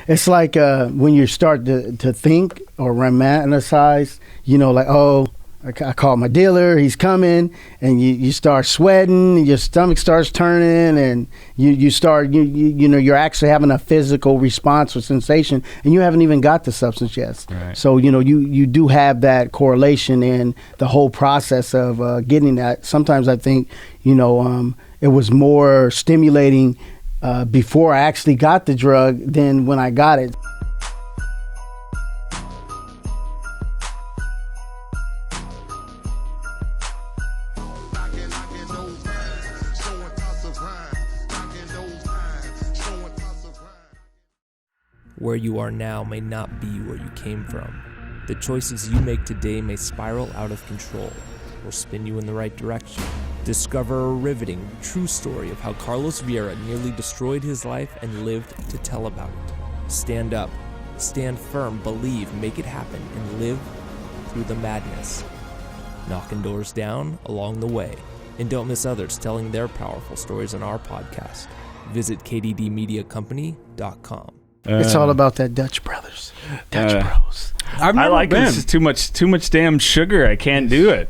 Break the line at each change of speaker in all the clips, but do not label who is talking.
It's like when you start to think or romanticize, like, oh, I called my dealer, he's coming, and you start sweating, your stomach starts turning, and you start, you're actually having a physical response or sensation, and you haven't even got the substance yet.
Right.
So, you do have that correlation in the whole process of getting that. Sometimes I think, it was more stimulating before I actually got the drug than when I got it.
Where you are now may not be where you came from. The choices you make today may spiral out of control or spin you in the right direction. Discover a riveting, true story of how Carlos Vieira nearly destroyed his life and lived to tell about it. Stand up, stand firm, believe, make it happen, and live through the madness. Knocking doors down along the way. And don't miss others telling their powerful stories on our podcast. Visit kddmediacompany.com.
It's all about that Dutch brothers, Dutch bros.
I like been. This is too much damn sugar. I can't do it.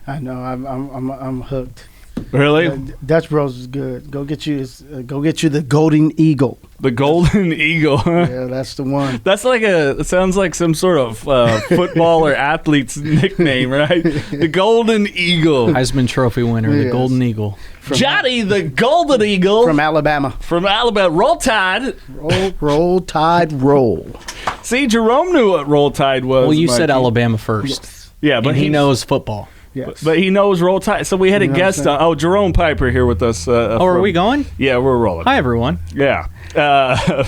I know. I'm hooked.
Really?
Dutch Bros is good. Go get you the Golden Eagle.
The Golden Eagle.
Yeah, that's the one.
That's like it sounds like some sort of football or athlete's nickname, right? The Golden Eagle.
Heisman Trophy winner, the Golden Eagle.
Johnny, the Golden Eagle.
From Alabama.
Roll Tide.
Roll Tide, roll.
See, Jerome knew what Roll Tide was.
Well, you said Alabama first.
Yes.
Yeah, but
he knows football.
Yes.
But he knows Roll Tide. So we had a guest on. Oh, Jerome Piper here with us.
Are we going?
Yeah, we're rolling.
Hi, everyone.
Yeah.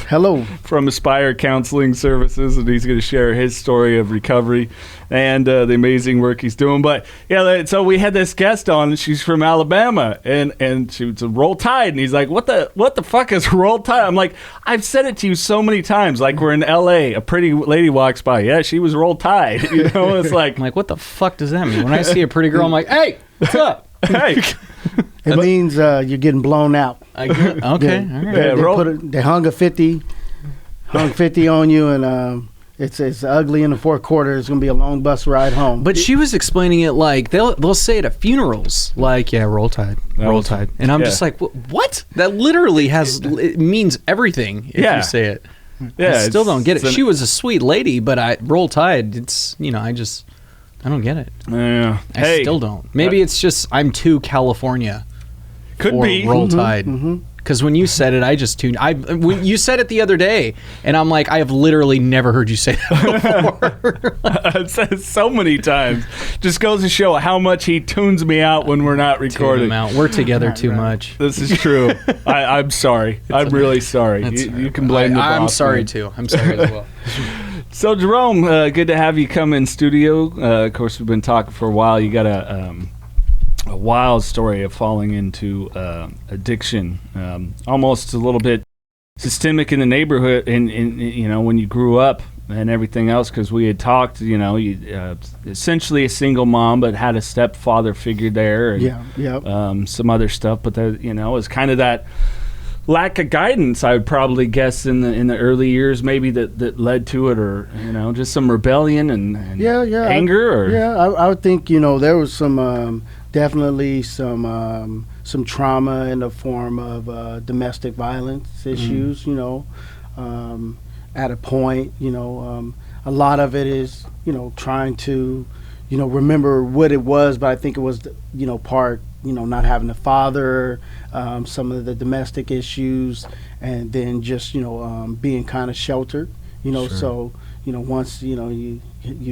Hello.
From Aspire Counseling Services, and he's going to share his story of recovery and the amazing work he's doing. But yeah, so we had this guest on. She's from Alabama, and she was a Roll Tide, and he's like, "What the fuck is Roll Tide?" I'm like, "I've said it to you so many times. Like we're in L.A., a pretty lady walks by. Yeah, she was Roll Tide. It's like,
I'm like, what the fuck does that mean? When I see a pretty girl, I'm like, hey, what's up?
hey."
It means you're getting blown out.
Okay. All right.
They hung 50 on you, and it's ugly in the fourth quarter. It's gonna be a long bus ride home.
But she was explaining it like they'll say it at funerals, like Roll Tide, Roll Tide, and I'm just like, what? That literally it means everything if you say it.
Yeah,
I still don't get it. She was a sweet lady, but Roll Tide, it's I don't get it.
Yeah.
I still don't. Maybe it's just I'm too California.
Could be
Roll Tide. Because when you said it, I just tuned. When you said it the other day, and I'm like, I have literally never heard you say that before.
I've said it so many times. Just goes to show how much he tunes me out when we're not recording.
Tune him out. We're together too much.
This is true. I'm sorry. I'm really sorry. You can blame the boss.
I'm sorry too. I'm sorry as well.
So Jerome, good to have you come in studio. Of course, we've been talking for a while. You got a wild story of falling into addiction, almost a little bit systemic in the neighborhood, and when you grew up and everything else. Because we had talked, you essentially a single mom, but had a stepfather figure there, and some other stuff. But it was kind of that lack of guidance, I would probably guess, in the early years, maybe that led to it, or just some rebellion and anger.
I would think there was some definitely some trauma in the form of domestic violence issues. At a point, a lot of it is trying to remember what it was, but I think it was part not having a father, some of the domestic issues, and then just being kind of sheltered,
Sure.
So once you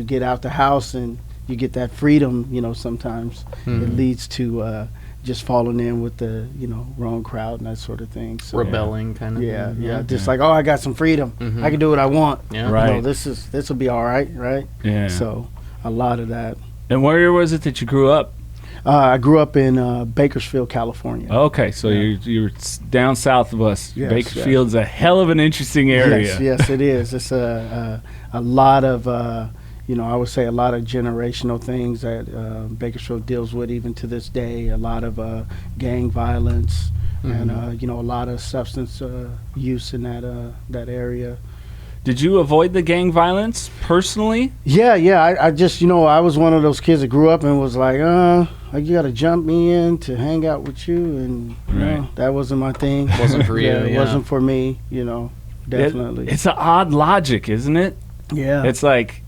get out the house and you get that freedom, sometimes it leads to just falling in with the wrong crowd and that sort of thing. So,
rebelling kind of
thing. Just like, I got some freedom, I can do what I want.
Right.
This will be all right. So a lot of that.
And where was it that you grew up?
I grew up in Bakersfield, California.
Okay, so you're down south of us.
Yes,
Bakersfield's a hell of an interesting area.
Yes, it is. It's a lot of I would say a lot of generational things that Bakersfield deals with even to this day. A lot of gang violence and a lot of substance use in that area.
Did you avoid the gang violence personally?
Yeah. I just, I was one of those kids that grew up and was like, you got to jump me in to hang out with you. And that wasn't my thing.
Wasn't for you.
It wasn't for me, definitely.
It's an odd logic, isn't it?
Yeah.
It's like,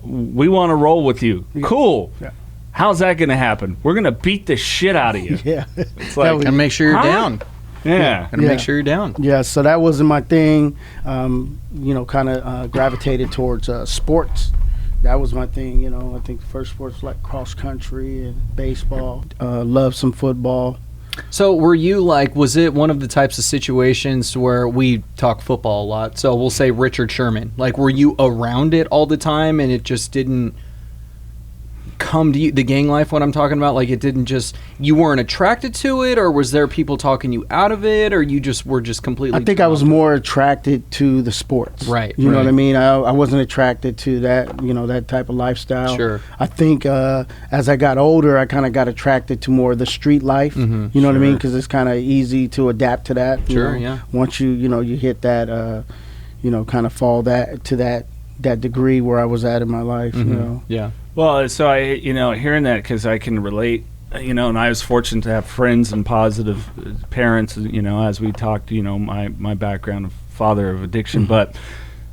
we want to roll with you.
Yeah.
Cool.
Yeah.
How's that going to happen? We're going to beat the shit out of you.
Yeah.
It's like,
And make sure you're down.
yeah.
And make sure you're down.
Yeah, so that wasn't my thing. Kind of gravitated towards sports. That was my thing. I think the first sports like cross country and baseball. Loved some football.
So were you was it one of the types of situations where we talk football a lot? So we'll say Richard Sherman. Were you around it all the time and it just didn't come to you, the gang life, what I'm talking about? It didn't just, you weren't attracted to it, or was there people talking you out of it, or you just were just completely...
I think I was more attracted to the sports.
Right.
You know what I mean? I wasn't attracted to that, that type of lifestyle.
Sure.
I think as I got older, I kind of got attracted to more of the street life.
Mm-hmm.
You know what I mean? Because it's kind of easy to adapt to that.
Sure, yeah.
Once you hit that, kind of fall to that degree where I was at in my life,
Yeah.
Well, so I, hearing that, because I can relate, and I was fortunate to have friends and positive parents, as we talked, my background of father of addiction, but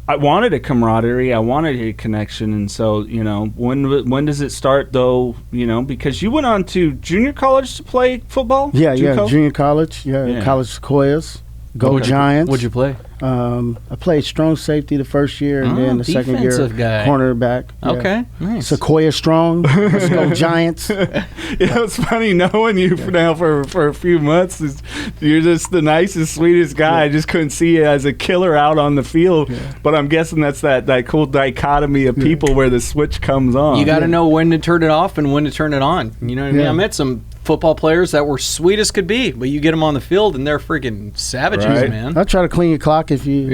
I wanted a camaraderie, I wanted a connection, and so, when does it start, though, because you went on to junior college to play football?
Yeah,
JUCO?
junior college, College of Sequoias. Go Giants.
What'd you play?
I played strong safety the first year, and then the second year,
defensive guy.
Cornerback. Yeah.
Okay, nice.
Sequoia strong. Let's go Giants.
It's funny knowing you now for a few months. You're just the nicest, sweetest guy. I just couldn't see you as a killer out on the field. Yeah. But I'm guessing that's that cool dichotomy of people where the switch comes on.
You got to know when to turn it off and when to turn it on. You know what I mean? I met some football players that were sweet as could be, but you get them on the field and they're freaking savages, man.
I'll try to clean your clock if you,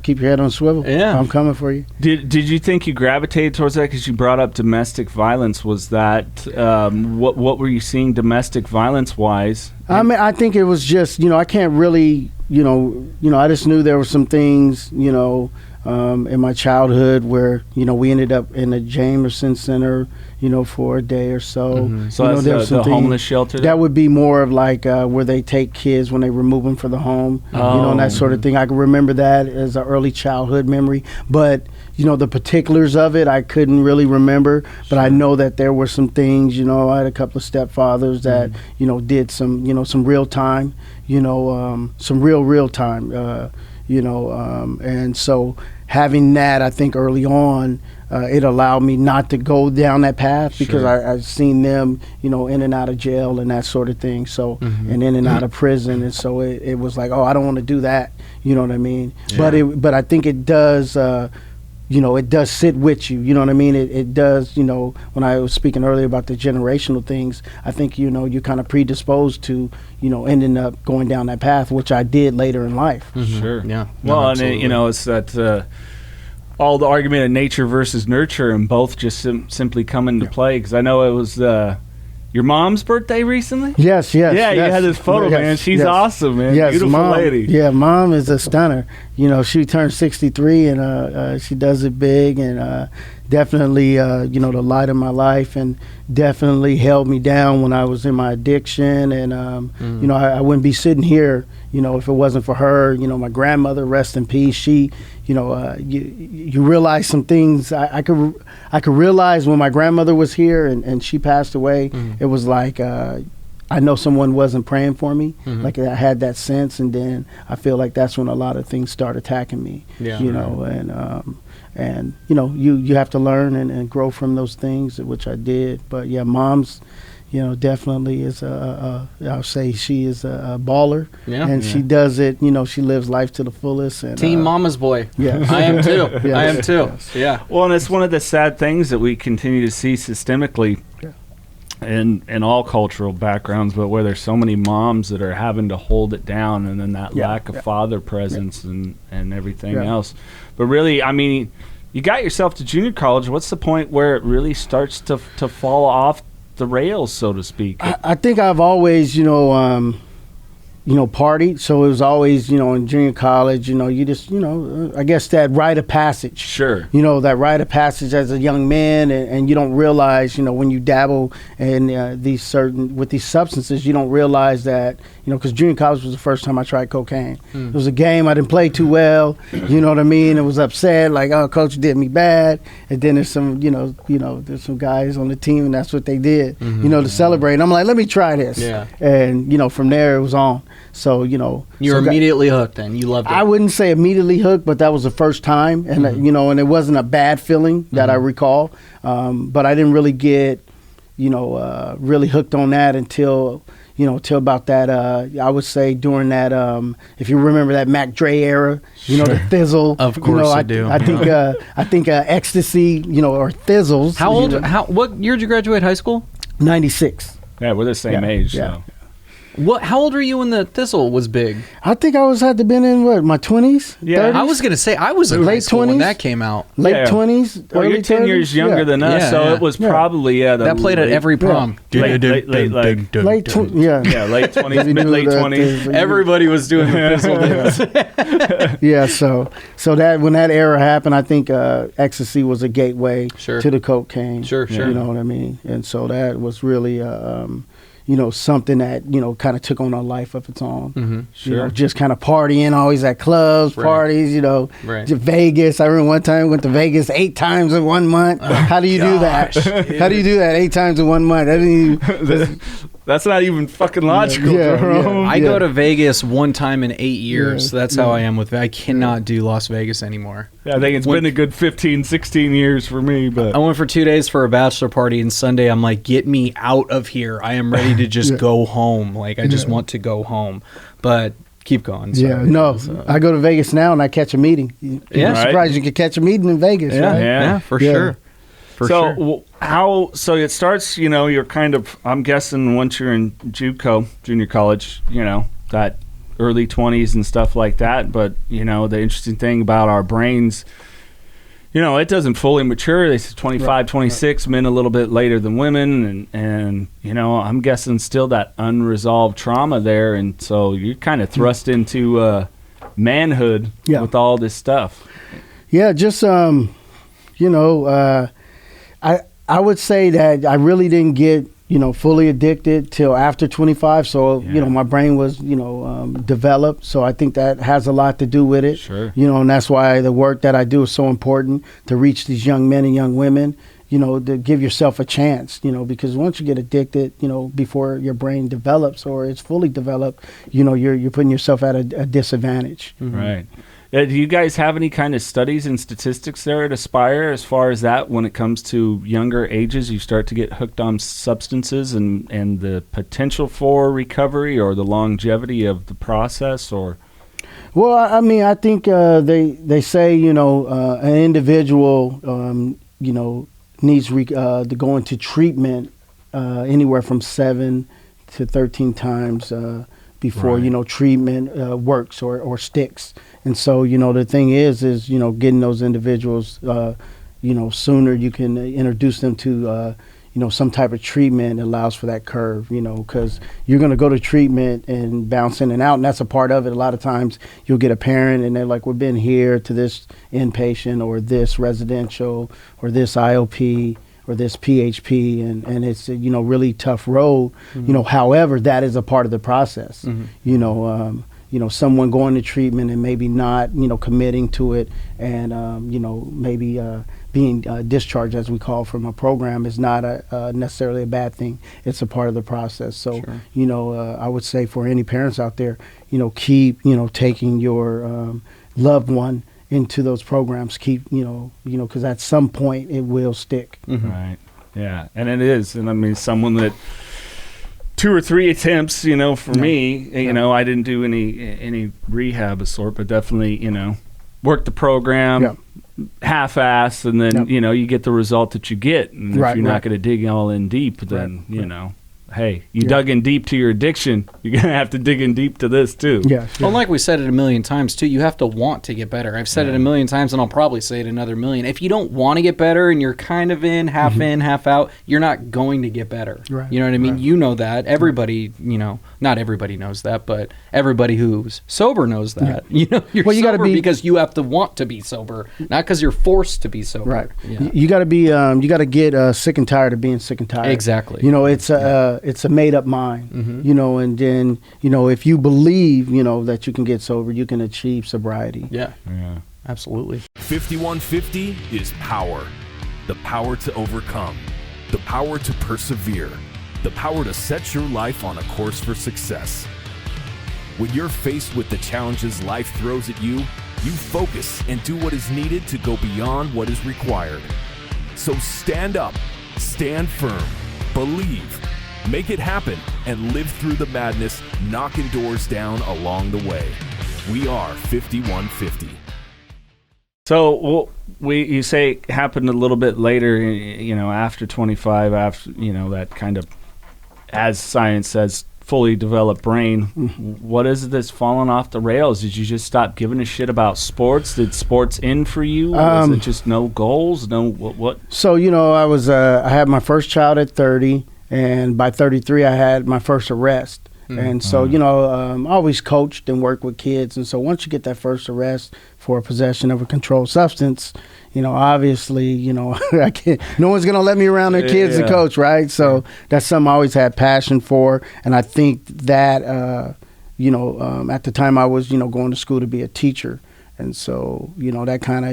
keep your head on swivel.
Yeah.
I'm coming for you.
Did you think you gravitated towards that because you brought up domestic violence? Was that, what were you seeing domestic violence wise?
I mean, I think it was just, I can't really, I just knew there were some things, in my childhood where, we ended up in the Jamerson Center, for a day or so.
Mm-hmm. So that's the homeless shelter?
That would be more of where they take kids when they remove them from the home, and that sort of thing. I can remember that as an early childhood memory. But, the particulars of it, I couldn't really remember. But I know that there were some things, I had a couple of stepfathers that, did some, some real time, some real time, and so having that, I think early on, it allowed me not to go down that path because I've seen them, in and out of jail and that sort of thing. So, and in and out of prison. And so it was like, I don't want to do that. You know what I mean? Yeah. But I think it does, it does sit with you. You know what I mean? It does, when I was speaking earlier about the generational things, I think, you're kind of predisposed to, ending up going down that path, which I did later in life.
Mm-hmm. Sure.
Yeah.
Well, and it's that all the argument of nature versus nurture, and both just simply come into play. Because I know it was your mom's birthday recently?
Yes.
Yeah, you had this photo, man. She's awesome, man.
Yes,
beautiful
mom,
lady.
Yeah, mom is a stunner. She turned 63, and she does it big, and definitely, the light of my life, and definitely held me down when I was in my addiction. And, I wouldn't be sitting here, if it wasn't for her. My grandmother, rest in peace, she, you realize some things. I could realize when my grandmother was here and she passed away, it was like, I know someone wasn't praying for me. Like I had that sense, and then I feel like that's when a lot of things start attacking me. Yeah, and you have to learn and grow from those things, which I did. But yeah, mom's, definitely is I'll say she is a baller. Yeah, and she does it. She lives life to the fullest. And
Team Mama's boy. Yeah, I am too. Yes. I am too. Yes. Yeah.
Well, and it's one of the sad things that we continue to see systemically. Yeah. In all cultural backgrounds, but where there's so many moms that are having to hold it down, and then that lack of father presence and everything else. But really, I mean, you got yourself to junior college. What's the point where it really starts to fall off the rails, so to speak?
I think I've always, partied. So it was always, in junior college, you just, I guess that rite of passage.
Sure.
That rite of passage as a young man, and you don't realize, when you dabble in with these substances, you don't realize that, because junior college was the first time I tried cocaine. It was a game I didn't play too well. You know what I mean? It was upset, like, oh, coach did me bad. And then there's some, there's some guys on the team, and that's what they did, to celebrate. And I'm like, let me try this.
Yeah.
And, from there it was on. So,
You're immediately hooked then. You loved it.
I wouldn't say immediately hooked, but that was the first time. And, and it wasn't a bad feeling that I recall. But I didn't really get, really hooked on that until about that, I would say during that, if you remember that Mac Dre era, the Thizzle.
Of course I do.
I think ecstasy, or Thizzles.
What year did you graduate high school?
96.
Yeah, we're the same age.
Yeah.
So.
How old were you when the Thistle was big?
I think I had to been in my 20s.
Yeah,
30s?
I was gonna say I was in high school when that came out.
Late 20s.
Well, you're 10 years younger than us,
Yeah,
so
yeah.
it was probably
That played at every prom.
late 20s, mid late 20s.
Everybody was doing the Thistle.
Yeah, so that when that era happened, I think ecstasy was a gateway to the cocaine.
Sure.
You know what I mean? And so that was really something that, kind of took on a life of its own.
Mm-hmm.
Sure.
Just kind of partying, always at clubs, parties,
Right.
to Vegas. I remember one time went to Vegas 8 times in 1 month. How do you do that? How do you do that 8 times in 1 month? I didn't even,
That's not even fucking logical,
Yeah,
Jerome.
yeah.
I go to Vegas one time in 8 years.
Yeah,
So that's how I am with I cannot do Las Vegas anymore.
Yeah, I think it's been a good 15, 16 years for me, but
I went for 2 days for a bachelor party, and Sunday I'm like, get me out of here. I am ready to just go home. Like, I just want to go home. But keep going. Sorry.
I go to Vegas now and I catch a meeting.
Yeah.
I'm surprised you could catch a meeting in Vegas.
Yeah,
Right?
yeah, for sure.
So it starts, you're kind of, I'm guessing once you're in JUCO, junior college, that early 20s and stuff like that. But, the interesting thing about our brains, it doesn't fully mature. They say 25, 26, men a little bit later than women. And I'm guessing still that unresolved trauma there. And so you're kind of thrust into manhood with all this stuff.
Yeah, just, I would say that I really didn't get, fully addicted till after 25. So, my brain was, developed. So I think that has a lot to do with it.
Sure.
And that's why the work that I do is so important to reach these young men and young women, to give yourself a chance, because once you get addicted, before your brain develops or it's fully developed, you're putting yourself at a disadvantage.
Mm-hmm. Right. Do you guys have any kind of studies and statistics there at Aspire as far as that when it comes to younger ages, you start to get hooked on substances and the potential for recovery or the longevity of the process? Or?
Well, I mean, I think they say, an individual, needs to go into treatment anywhere from 7 to 13 times before, treatment works or sticks. And so, the thing is, getting those individuals, sooner you can introduce them to, some type of treatment allows for that curve, because you're going to go to treatment and bounce in and out. And that's a part of it. A lot of times you'll get a parent and they're like, we've been here to this inpatient or this residential or this IOP or this PHP. And it's, really tough road.
Mm-hmm.
However, that is a part of the process, someone going to treatment and maybe not, committing to it and, maybe being discharged, as we call, from a program is not necessarily a bad thing. It's a part of the process. So, sure. I would say for any parents out there, keep, taking your loved one into those programs. Keep, because at some point it will stick.
Mm-hmm.
Right. Yeah. And it is. And I mean, someone that 2 or 3 attempts, for me, I didn't do any rehab of sort, but definitely, worked the program, half-ass, and then, you get the result that you get. And if you're not going to dig all in deep, then, hey, you dug in deep to your addiction, you're going to have to dig in deep to this too.
Yeah.
Well, like we said it a million times too, you have to want to get better. I've said it a million times, and I'll probably say it another million. If you don't want to get better and you're kind of in, half out, you're not going to get better.
Right.
You know what I mean?
Right.
You know that. Everybody, not everybody knows that, but everybody who's sober knows that. You're
Well, you gotta
sober because you have to want to be sober, not because you're forced to be sober.
Right.
Yeah.
You got to be. You got to get sick and tired of being sick and tired.
Exactly.
It's a made up mind. And then if you believe that you can get sober, you can achieve sobriety.
Yeah.
Yeah.
Absolutely.
5150 is power. The power to overcome. The power to persevere. The power to set your life on a course for success. When you're faced with the challenges life throws at you, you focus and do what is needed to go beyond what is required. So stand up, stand firm, believe, make it happen, and live through the madness, knocking doors down along the way. We are 5150.
So you say it happened a little bit later, after 25, after, that kind of, as science says, fully developed brain. What is it that's fallen off the rails? Did you just stop giving a shit about sports? Did sports end for you? Was it just no goals? No what?
So I had my first child at 30, and by 33 I had my first arrest. And so I always coached and worked with kids, and so once you get that first arrest for possession of a controlled substance, obviously I can't, no one's gonna let me around their kids to coach, right? So that's something I always had passion for, and I think that at the time I was going to school to be a teacher, and so that kind of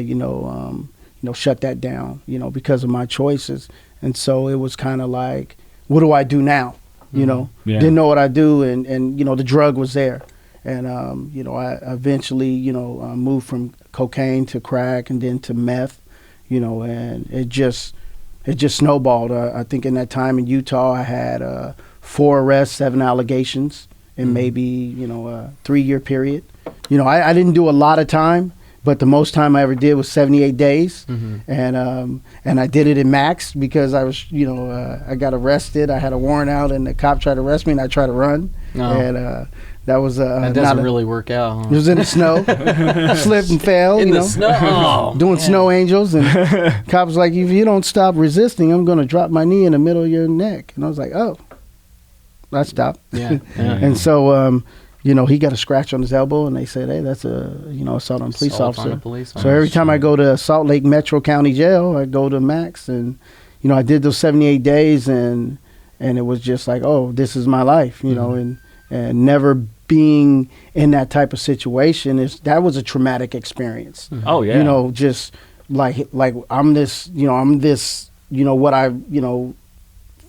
shut that down because of my choices, and so it was kind of like, what do I do now? Didn't know what I do, and the drug was there, and I eventually moved from cocaine to crack and then to meth, and it just snowballed. I think in that time in Utah I had 4 arrests, 7 allegations in maybe a 3-year period. I didn't do a lot of time, but the most time I ever did was 78 days, and I did it in max because I was, I got arrested. I had a warrant out, and the cop tried to arrest me, and I tried to run, and that was
that doesn't really work out. Huh?
It was in the snow, slipped and fell.
In the snow,
doing snow angels, and cop was like, "If you don't stop resisting, I'm going to drop my knee in the middle of your neck." And I was like, "Oh," I stopped.
Yeah.
And so. He got a scratch on his elbow, and they said, "Hey, that's a assault on a police officer." So every time I go to Salt Lake Metro County Jail, I go to max, and I did those 78 days, and it was just like, oh, this is my life, and never being in that type of situation that was a traumatic experience.
Oh yeah,
just like I'm this, what I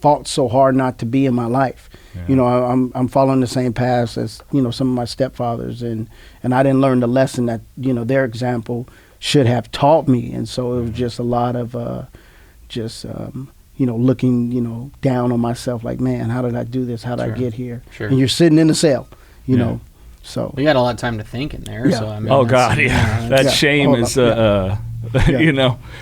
fought so hard not to be in my life. I'm following the same paths as some of my stepfathers, and I didn't learn the lesson that their example should have taught me, and so it was just a lot of looking down on myself, like, man, how did I do this? How did I get here?
Sure.
And you're sitting in the cell, know. So
you got a lot of time to think in there.
Yeah.
So I mean,
Oh God, yeah. That shame is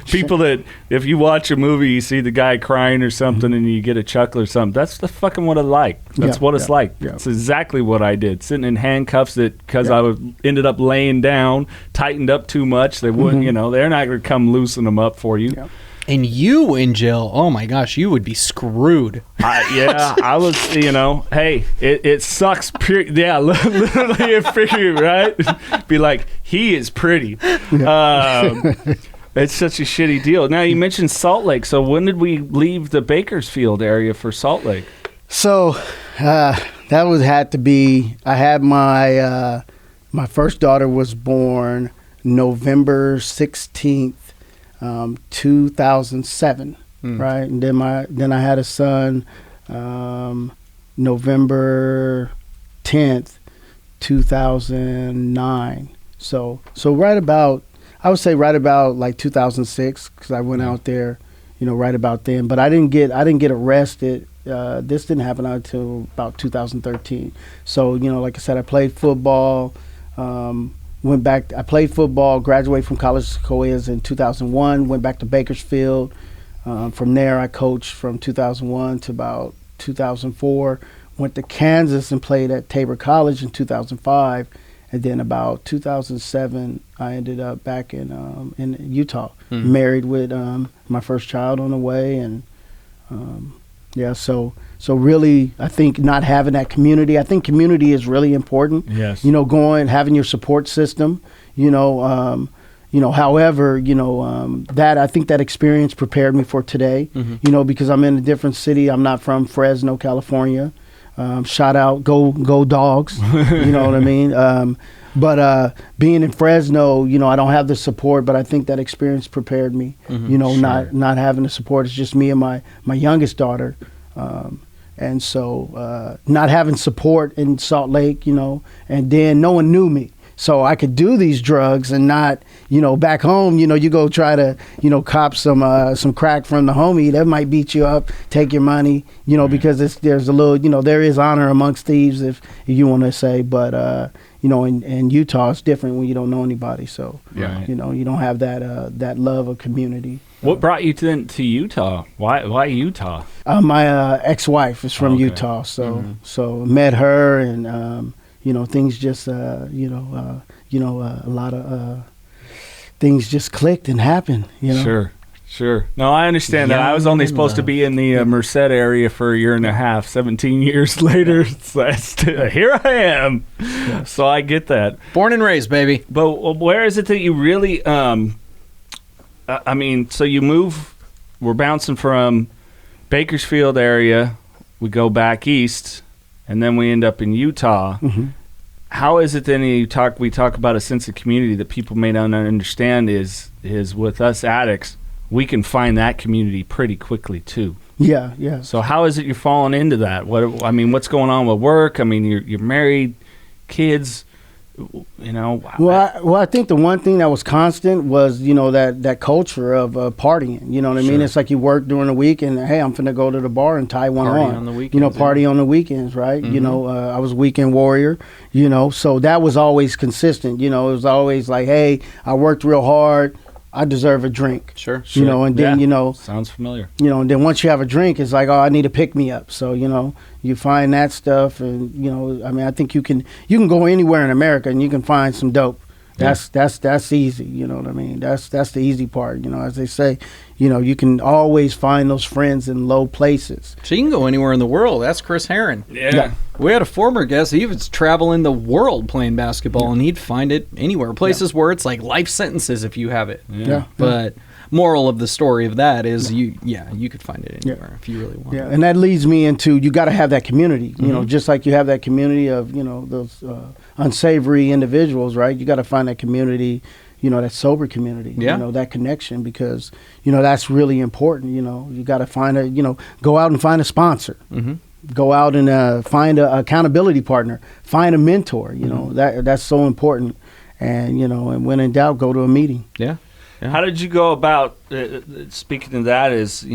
people that if you watch a movie, you see the guy crying or something, and you get a chuckle or something. That's the fucking what I like. That's what it's like.
Yeah.
It's exactly what I did. Sitting in handcuffs because I ended up laying down, tightened up too much. They wouldn't, they're not going to come loosen them up for you.
Yeah.
And you in jail, oh my gosh, you would be screwed.
I was, hey, it sucks. Literally a figure, right? Be like, he is pretty. It's such a shitty deal. Now, you mentioned Salt Lake. So when did we leave the Bakersfield area for Salt Lake?
So that had to be, I had my first daughter was born November 16th. 2007, right? And then I had a son November 10th, 2009. So right about, I would say right about like 2006, because I went out there, right about then. But I didn't get arrested. This didn't happen until about 2013. So like I said, I played football. Went back. I played football. Graduated from College of Sequoias in 2001. Went back to Bakersfield. From there, I coached from 2001 to about 2004. Went to Kansas and played at Tabor College in 2005. And then about 2007, I ended up back in Utah, married with my first child on the way. And so really, I think not having that community, I think community is really important.
Yes.
Having your support system, however, that I think that experience prepared me for today, because I'm in a different city. I'm not from Fresno, California. Shout out, go Dogs. You know what I mean? But being in Fresno, I don't have the support, but I think that experience prepared me. Not having the support. It's just me and my youngest daughter. And so not having support in Salt Lake, and then no one knew me. So I could do these drugs and not, back home, you go try to, cop some crack from the homie. That might beat you up, take your money, because there's a little, there is honor amongst thieves, if you want to say. But, in Utah, it's different when you don't know anybody. So, you don't have that love of community.
What brought you to Utah? Why Utah?
My ex-wife is from Utah. So met her and, things just, a lot of things just clicked and happened,
Sure. No, I understand that. I was only supposed to be in the Merced area for a year and a half. 17 years later, here I am. Yes. So I get that.
Born and raised, baby.
But where is it that you really, so you move, we're bouncing from Bakersfield area, we go back east, and then we end up in Utah. Mm-hmm. How is it then we talk about a sense of community that people may not understand is with us addicts, we can find that community pretty quickly too.
Yeah.
So how is it you're falling into that? What's going on with work? You're married, kids,
Well, I think the one thing that was constant was, that culture of partying. You know what I mean? It's like you work during the week and, hey, I'm finna go to the bar and tie one on
the weekends,
party on the weekends, right?
Mm-hmm.
I was a weekend warrior, so that was always consistent. It was always like, hey, I worked real hard, I deserve a drink.
Sure.
And then,
sounds familiar.
And then once you have a drink, it's like, oh, I need a pick me up. So, you find that stuff and, I think you can go anywhere in America and you can find some dope. That's easy. You know what I mean? That's the easy part. As they say, you can always find those friends in low places.
So you can go anywhere in the world. That's Chris Herron.
Yeah.
We had a former guest. He was traveling the world playing basketball, and he'd find it anywhere. Places where it's like life sentences if you have it.
Yeah.
But moral of the story of that is you could find it anywhere if you really want.
Yeah, and that leads me into you got to have that community. Just like you have that community of those unsavory individuals, right? You got to find that community. That sober community, that connection, because, that's really important. You got to find go out and find a sponsor, go out and find an accountability partner, find a mentor, that's so important. And, and when in doubt, go to a meeting.
Yeah.
How did you go about, speaking of that, is,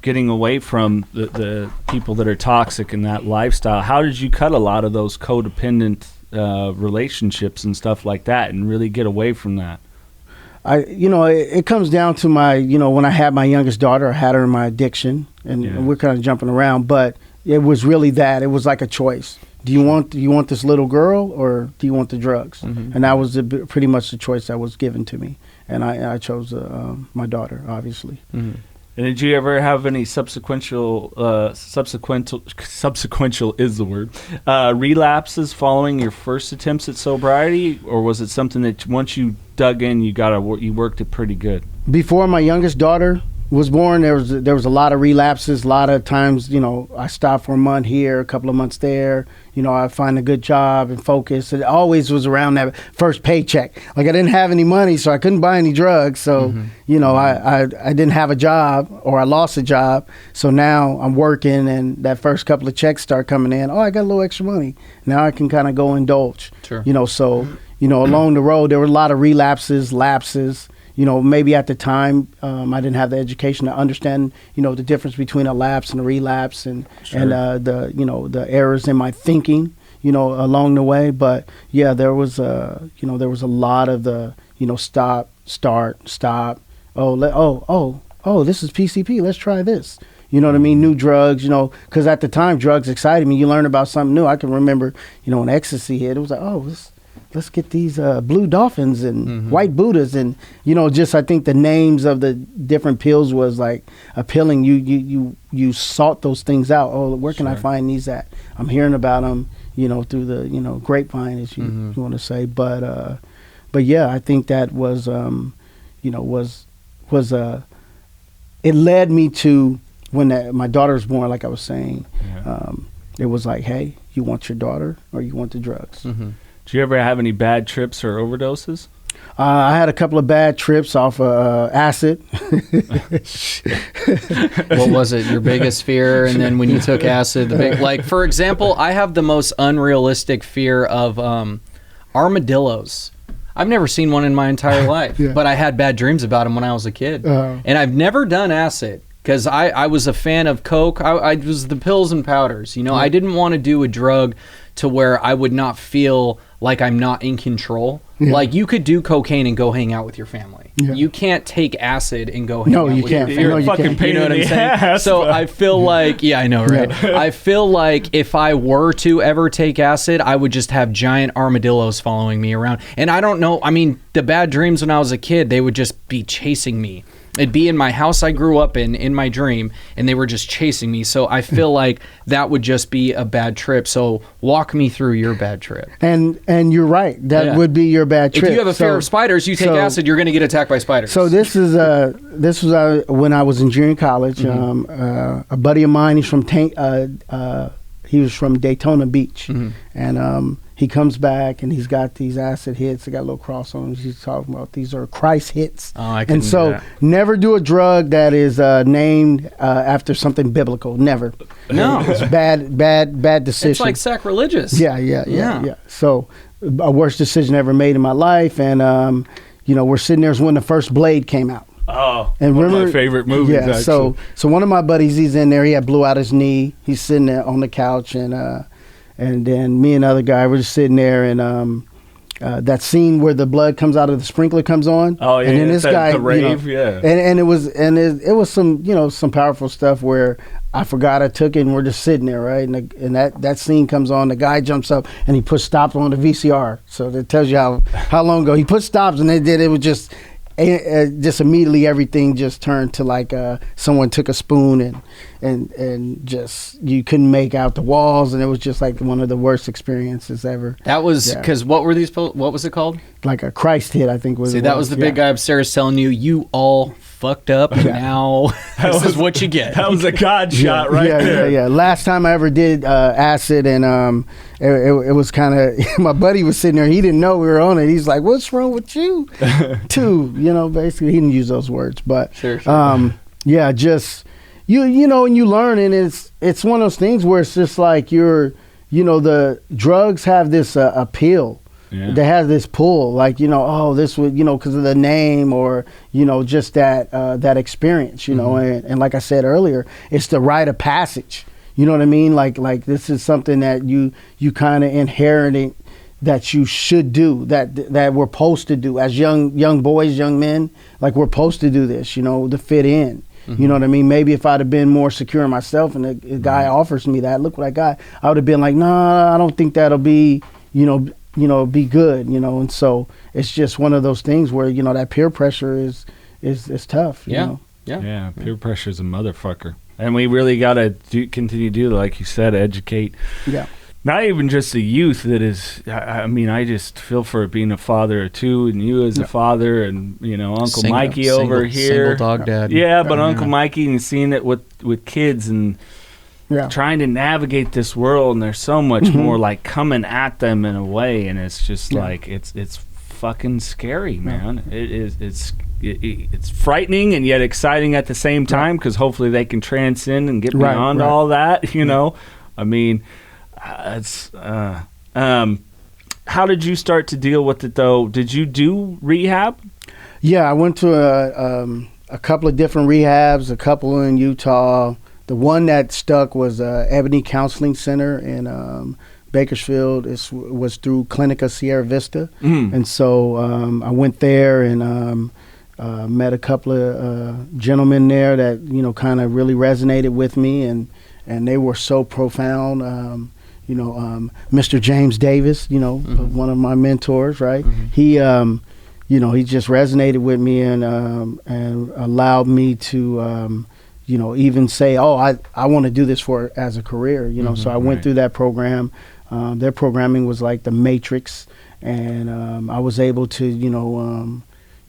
getting away from the people that are toxic in that lifestyle? How did you cut a lot of those codependent relationships and stuff like that and really get away from that?
It comes down to my, when I had my youngest daughter, I had her in my addiction, and we're kind of jumping around, but it was really that. It was like a choice. Do you want this little girl, or do you want the drugs? Mm-hmm. And that was pretty much the choice that was given to me, and I chose my daughter, obviously.
Mm-hmm. And did you ever have any subsequential is the word, relapses following your first attempts at sobriety, or was it something that once you dug in, you worked it pretty good? Before
my youngest daughter was born, there was a lot of relapses. A lot of times, I stopped for a month here, a couple of months there. I find a good job and focus. It always was around that first paycheck. Like I didn't have any money, so I couldn't buy any drugs. So, I didn't have a job, or I lost a job. So now I'm working, and that first couple of checks start coming in. Oh, I got a little extra money. Now I can kind of go indulge. Sure. So, along the road, there were a lot of relapses, lapses. Maybe at the time I didn't have the education to understand, the difference between a lapse and a relapse, and the errors in my thinking, along the way. But yeah, there was a lot of the stop, start, stop. Oh, this is PCP. Let's try this. You know what I mean? New drugs, because at the time, drugs excited me. You learn about something new. I can remember, when ecstasy hit, it was like, oh, let's get these blue dolphins and white Buddhas. And, just I think the names of the different pills was like appealing. You sought those things out. Oh, where can I find these at? I'm hearing about them, through the, grapevine, as you want to say. But yeah, I think that was, it led me to, when my daughter was born, like I was saying, it was like, hey, you want your daughter or you want the drugs?
Did you ever have any bad trips or overdoses?
I had a couple of bad trips off acid.
What was it? Your biggest fear? And then when you took acid, for example, I have the most unrealistic fear of armadillos. I've never seen one in my entire life, but I had bad dreams about them when I was a kid. And I've never done acid. Because I was a fan of Coke. I was the pills and powders. I didn't want to do a drug to where I would not feel like I'm not in control. Yeah. Like, you could do cocaine and go hang out with your family. Yeah. You can't take acid and go hang out with your family.
You're a fucking pain in the ass.
So I feel like, I know, right? Yeah. I feel like if I were to ever take acid, I would just have giant armadillos following me around. And I don't know, the bad dreams when I was a kid, they would just be chasing me. It'd be in my house I grew up in my dream, and they were just chasing me. So I feel like that would just be a bad trip. So walk me through your bad trip.
And you're right. That would be your bad trip.
If you have a fear of spiders, you take acid, you're going to get attacked by spiders.
So this was when I was in junior college. A buddy of mine, he was from Daytona Beach, and he comes back and he's got these acid hits. They got a little cross on them. He's talking about these are Christ hits. And so never do a drug that is named after something biblical. Never.
No.
It's bad decision.
It's like sacrilegious.
Yeah. So a worst decision ever made in my life. And, we're sitting there when the first Blade came out.
Oh, and one of my favorite movies, actually.
So one of my buddies, he's in there. He had blew out his knee. He's sitting there on the couch, and then me and another guy were just sitting there, and that scene where the blood comes out of the sprinkler comes on.
Oh yeah,
and then this guy,
the rave,
and it was some powerful stuff where I forgot I took it, and we're just sitting there, right? And that scene comes on. The guy jumps up and he puts stops on the VCR, so that tells you how long ago he put stops, and it was just immediately everything just turned to like someone took a spoon and just you couldn't make out the walls, and it was just like one of the worst experiences ever.
That was because what was it called?
Like a Christ hit, I think was.
See, that was the big guy upstairs telling you all fucked up, and now this is what you get.
That was a God shot right there.
Yeah. Last time I ever did acid, and it was kind of my buddy was sitting there. He didn't know we were on it. He's like, "What's wrong with you?" Too, basically he didn't use those words, but
sure.
Just and you learn, and it's one of those things where it's just like the drugs have this appeal. Yeah. They have this pull, like this would because of the name or just that experience, and like I said earlier, it's the rite of passage. You know what I mean? Like this is something that you kind of inherited that you should do, that we're supposed to do as young boys, young men. Like we're supposed to do this, to fit in. You know what I mean? Maybe if I'd have been more secure in myself, and the guy offers me that, look what I got, I would have been like, nah, I don't think that'll be, be good, and so it's just one of those things where that peer pressure is tough.
Yeah.
Peer pressure is a motherfucker, and we really gotta continue to do, like you said, educate.
Yeah.
Not even just the youth that is. I just feel for being a father or two, and you as a father, and Uncle Mikey over here,
single dog dad.
Yeah, but Uncle Mikey, and seeing it with kids and. Yeah. Trying to navigate this world, and there's so much more like coming at them in a way, and it's just like it's fucking scary, man. It's frightening and yet exciting at the same time, because hopefully they can transcend and get beyond all that. How did you start to deal with it though? Did you do rehab?
Yeah, I went to a couple of different rehabs, a couple in Utah. The one that stuck was Ebony Counseling Center in Bakersfield. It was through Clinica Sierra Vista. And so I went there, and met a couple of gentlemen there that, you know, kind of really resonated with me, and they were so profound. Mr. James Davis, you know, one of my mentors, right? He, you know, he just resonated with me and allowed me to, you know, even say, oh, I want to do this as a career, you know. So I went through that program. Their programming was like the Matrix, and I was able to,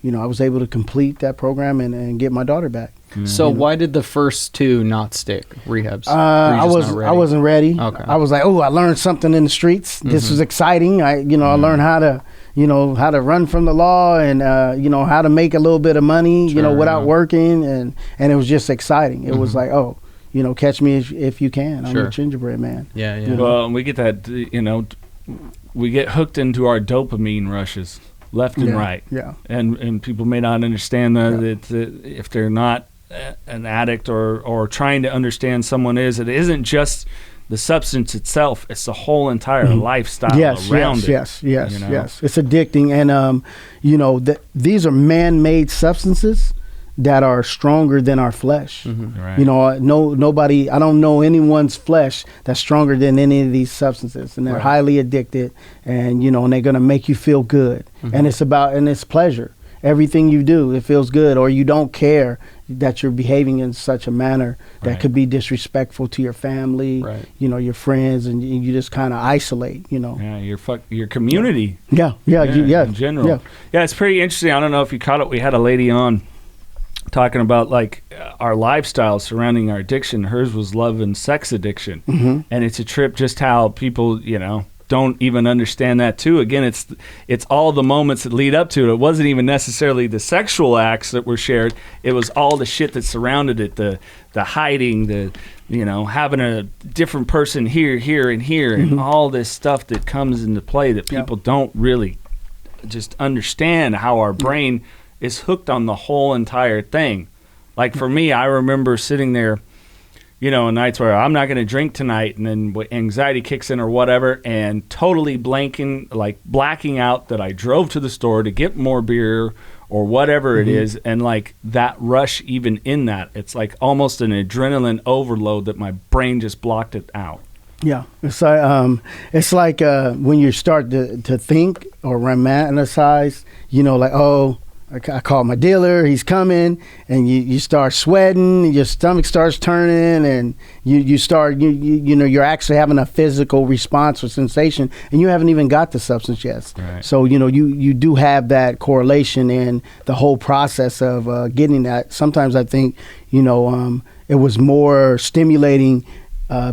I was able to complete that program and get my daughter back.
So why did the first two not stick? Rehabs?
I wasn't ready.
Okay.
I was like, oh, I learned something in the streets. This was exciting. I learned how to run from the law and how to make a little bit of money, without working, and it was just exciting. It was like, oh, catch me if you can. I'm a gingerbread man.
Yeah.
Well, we get that, we get hooked into our dopamine rushes left and right.
Yeah.
And people may not understand that if they're not an addict or trying to understand someone it isn't just the substance itself, it's the whole entire lifestyle around it.
Yes. It's addicting. And, these are man-made substances that are stronger than our flesh.
Right.
Nobody, I don't know anyone's flesh that's stronger than any of these substances, and they're highly addicted, and and they're going to make you feel good. And it's pleasure. Everything you do, it feels good, or you don't care that you're behaving in such a manner that could be disrespectful to your family, your friends, and you just kind of isolate,
Yeah, your community.
Yeah.
In general. Yeah, it's pretty interesting. I don't know if you caught it. We had a lady on talking about our lifestyle surrounding our addiction. Hers was love and sex addiction. And it's a trip just how people, don't even understand that too. Again, it's all the moments that lead up to it. It wasn't even necessarily the sexual acts that were shared. It was all the shit that surrounded it, the hiding, the having a different person here, and all this stuff that comes into play that people don't really just understand how our brain is hooked on the whole entire thing. Like for me, I remember sitting there, nights where I'm not going to drink tonight, and then anxiety kicks in or whatever, and totally blacking out that I drove to the store to get more beer or whatever it is, and that rush even in that, it's like almost an adrenaline overload that my brain just blocked it out.
Yeah, it's like when you start to think or romanticize, oh, I called my dealer, he's coming, and you start sweating, your stomach starts turning, and you start, you're actually having a physical response or sensation, and you haven't even got the substance yet.
Right.
So, you do have that correlation in the whole process of getting that. Sometimes I think, it was more stimulating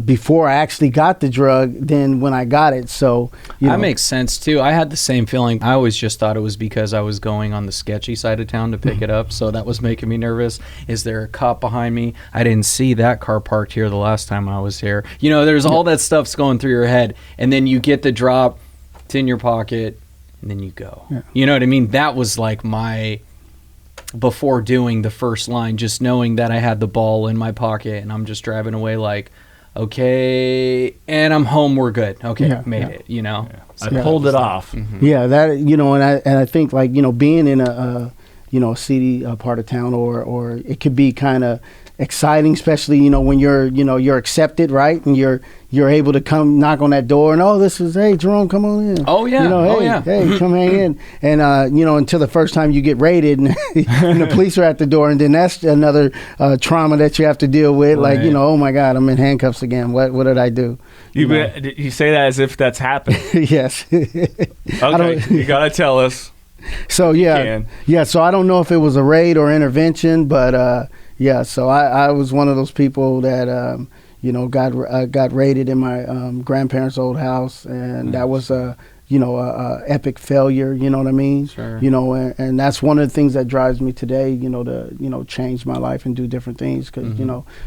before I actually got the drug than when I got it. So
that makes sense too. I had the same feeling. I always just thought it was because I was going on the sketchy side of town to pick it up, so that was making me nervous. Is there a cop behind me? I didn't see that car parked here the last time I was here. There's all that stuff's going through your head, and then you get the drop, it's in your pocket, and then you go. You know what I mean? That was like my before doing the first line, just knowing that I had the ball in my pocket and I'm just driving away like, okay, and I'm home, we're good. Okay, made it,
I pulled it off.
Yeah, that, and I think being in a seedy part of town, or it could be kind of exciting, especially when you're accepted, right, and you're able to come knock on that door and hey, Jerome, come on in.
Oh yeah,
hey, come hang in, and until the first time you get raided and, and the police are at the door, and then that's another trauma that you have to deal with.
Right.
Oh my God, I'm in handcuffs again. What did I do?
You say that as if that's happened.
Yes.
Okay, you gotta tell us.
So so I don't know if it was a raid or intervention, but so I was one of those people that got raided in my grandparents' old house, and that was a epic failure. You know what I mean?
Sure.
And that's one of the things that drives me today. To change my life and do different things, because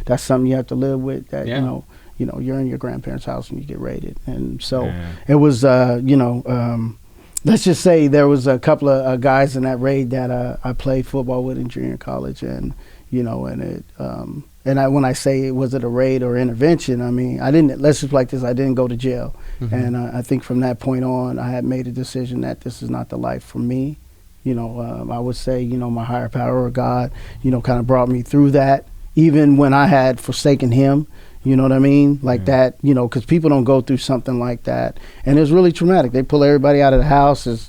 that's something you have to live with. That you're in your grandparents' house and you get raided, and so it was let's just say there was a couple of guys in that raid that I played football with in junior college, and when I say was it a raid or intervention, I mean, I didn't. Let's just like this. I didn't go to jail, and I think from that point on, I had made a decision that this is not the life for me, I would say, my higher power or God, kind of brought me through that, even when I had forsaken him. You know what I mean? Like that, because people don't go through something like that. And it's really traumatic. They pull everybody out of the house. It's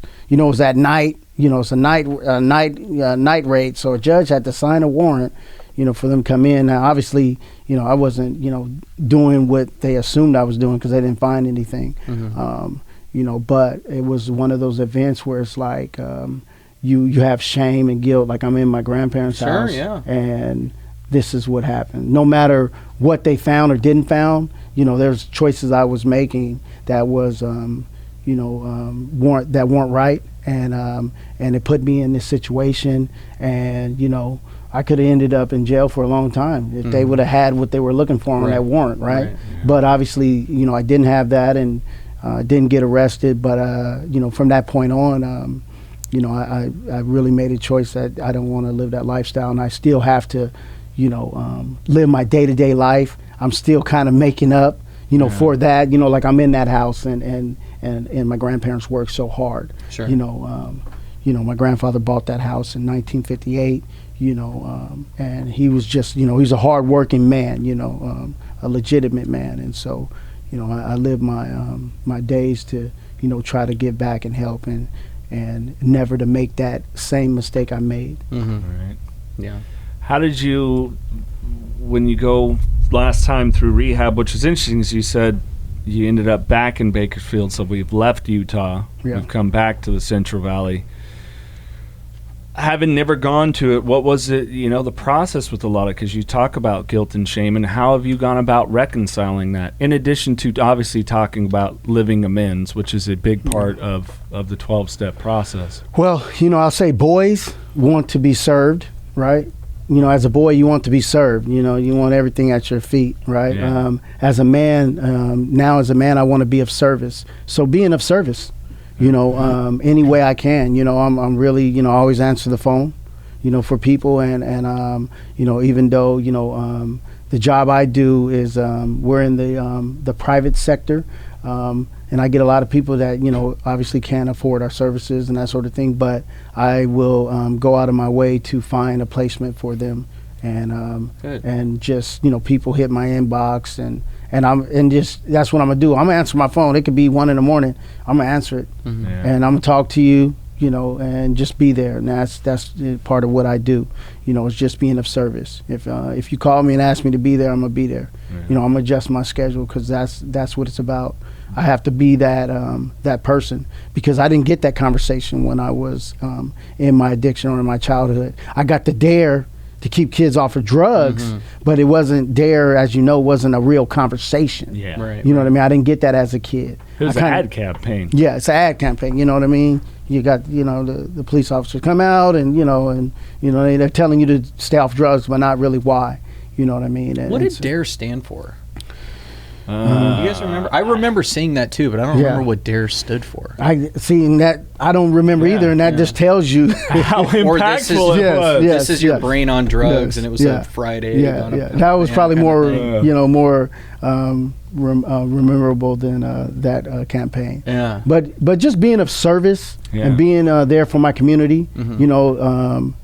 at night. It's a night raid. So a judge had to sign a warrant, for them to come in. Now, obviously, I wasn't, doing what they assumed I was doing because they didn't find anything. But it was one of those events where it's like you have shame and guilt. Like I'm in my grandparents' house. And this is what happened. No matter what they found or didn't found, there's choices I was making that was, weren't right, and it put me in this situation, and I could have ended up in jail for a long time if they would have had what they were looking for on that warrant, right? But obviously, I didn't have that, and didn't get arrested. But from that point on, I really made a choice that I don't want to live that lifestyle, and I still have to. Live my day-to-day life. I'm still kind of making up, for that, like I'm in that house and my grandparents worked so hard. Sure. My grandfather bought that house in 1958, and he was just, he's a hard-working man, a legitimate man. And so, I live my days to, try to give back and help and never to make that same mistake I made.
Right. Yeah. How did you, when you go last time through rehab, which is interesting, as you said, you ended up back in Bakersfield, so we've left Utah, we've come back to the Central Valley. Having never gone to it, what was it, the process with a lot of, because you talk about guilt and shame, and how have you gone about reconciling that, in addition to obviously talking about living amends, which is a big part of the 12-step process?
Well, I'll say boys want to be served, right? As a boy, you want to be served. You want everything at your feet, right? Yeah. As a man, I want to be of service. So being of service, any way I can. I'm really, I always answer the phone, for people, and even though the job I do is we're in the private sector. And I get a lot of people that, obviously can't afford our services and that sort of thing, but I will go out of my way to find a placement for them. And just, people hit my inbox and that's what I'm gonna do. I'm gonna answer my phone. It could be 1 a.m. I'm gonna answer it. And I'm gonna talk to you, and just be there. And that's part of what I do, is just being of service. If you call me and ask me to be there, I'm gonna be there. I'm gonna adjust my schedule because that's what it's about. I have to be that person, because I didn't get that conversation when I was in my addiction or in my childhood. I got the dare to keep kids off of drugs, but it wasn't dare, as wasn't a real conversation. Yeah, right. You know what I mean? I didn't get that as a kid.
It was an ad campaign.
Yeah, it's an ad campaign. You know what I mean? You got the police officers come out and they're telling you to stay off drugs, but not really why. You know what I mean?
What did DARE stand for? You guys remember? I remember seeing that too, but I don't remember what DARE stood for.
I don't remember either, and that just tells you
how impactful it was.
This is your brain on drugs, and it was a Friday.
That was probably more, more memorable than that campaign. Yeah. But just being of service and being there for my community,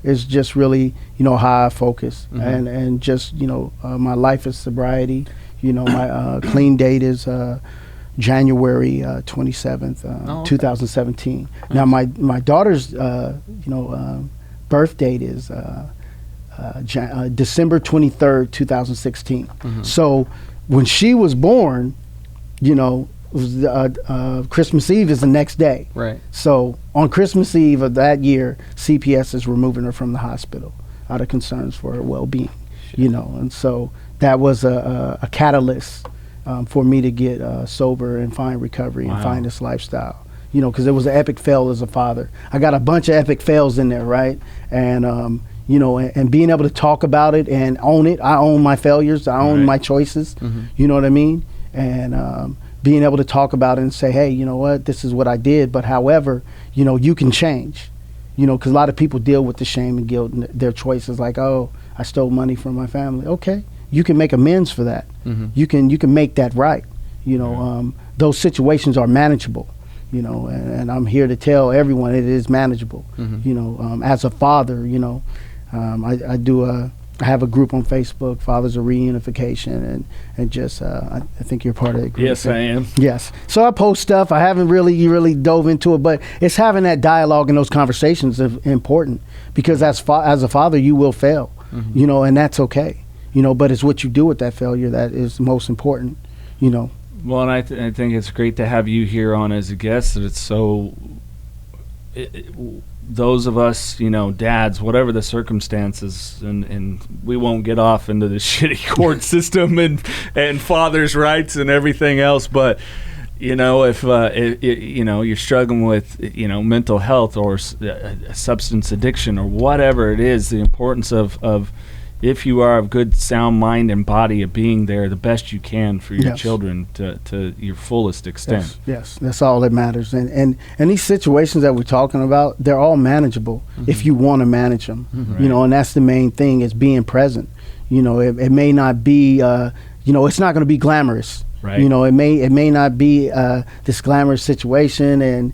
is just really how I focus, and just my life is sobriety. My clean date is January 27th, 2017. Now, my daughter's, birth date is December 23rd, 2016. So when she was born, Christmas Eve is the next day. Right. So on Christmas Eve of that year, CPS is removing her from the hospital out of concerns for her well-being, and so that was a catalyst for me to get sober and find recovery and find this lifestyle, because it was an epic fail as a father. I got a bunch of epic fails in there, right? And, and being able to talk about it and own it. I own my failures. I own my choices. You know what I mean? And being able to talk about it and say, hey, you know what, this is what I did. But however, you can change, because a lot of people deal with the shame and guilt and their choices like, oh, I stole money from my family. Okay. You can make amends for that. You can make that right. Those situations are manageable. and I'm here to tell everyone it is manageable. As a father, I have a group on Facebook, Fathers of Reunification, and just I think you're part of it.
Yes, I am.
Yes. So I post stuff. I haven't really dove into it, but it's having that dialogue and those conversations is important, because as a father, you will fail, and that's okay, but it's what you do with that failure that is most important,
Well, and I think it's great to have you here on as a guest. That it's so. Those of us, dads, whatever the circumstances, and we won't get off into the shitty court system and fathers' rights and everything else, but if you're struggling with mental health or substance addiction or whatever it is, the importance of if you are of good sound mind and body, of being there the best you can for your children to your fullest extent.
Yes, that's all that matters. And these situations that we're talking about, they're all manageable if you want to manage them.
Right.
And that's the main thing, is being present. It may not be, it's not going to be glamorous.
Right.
It may not be this glamorous situation, and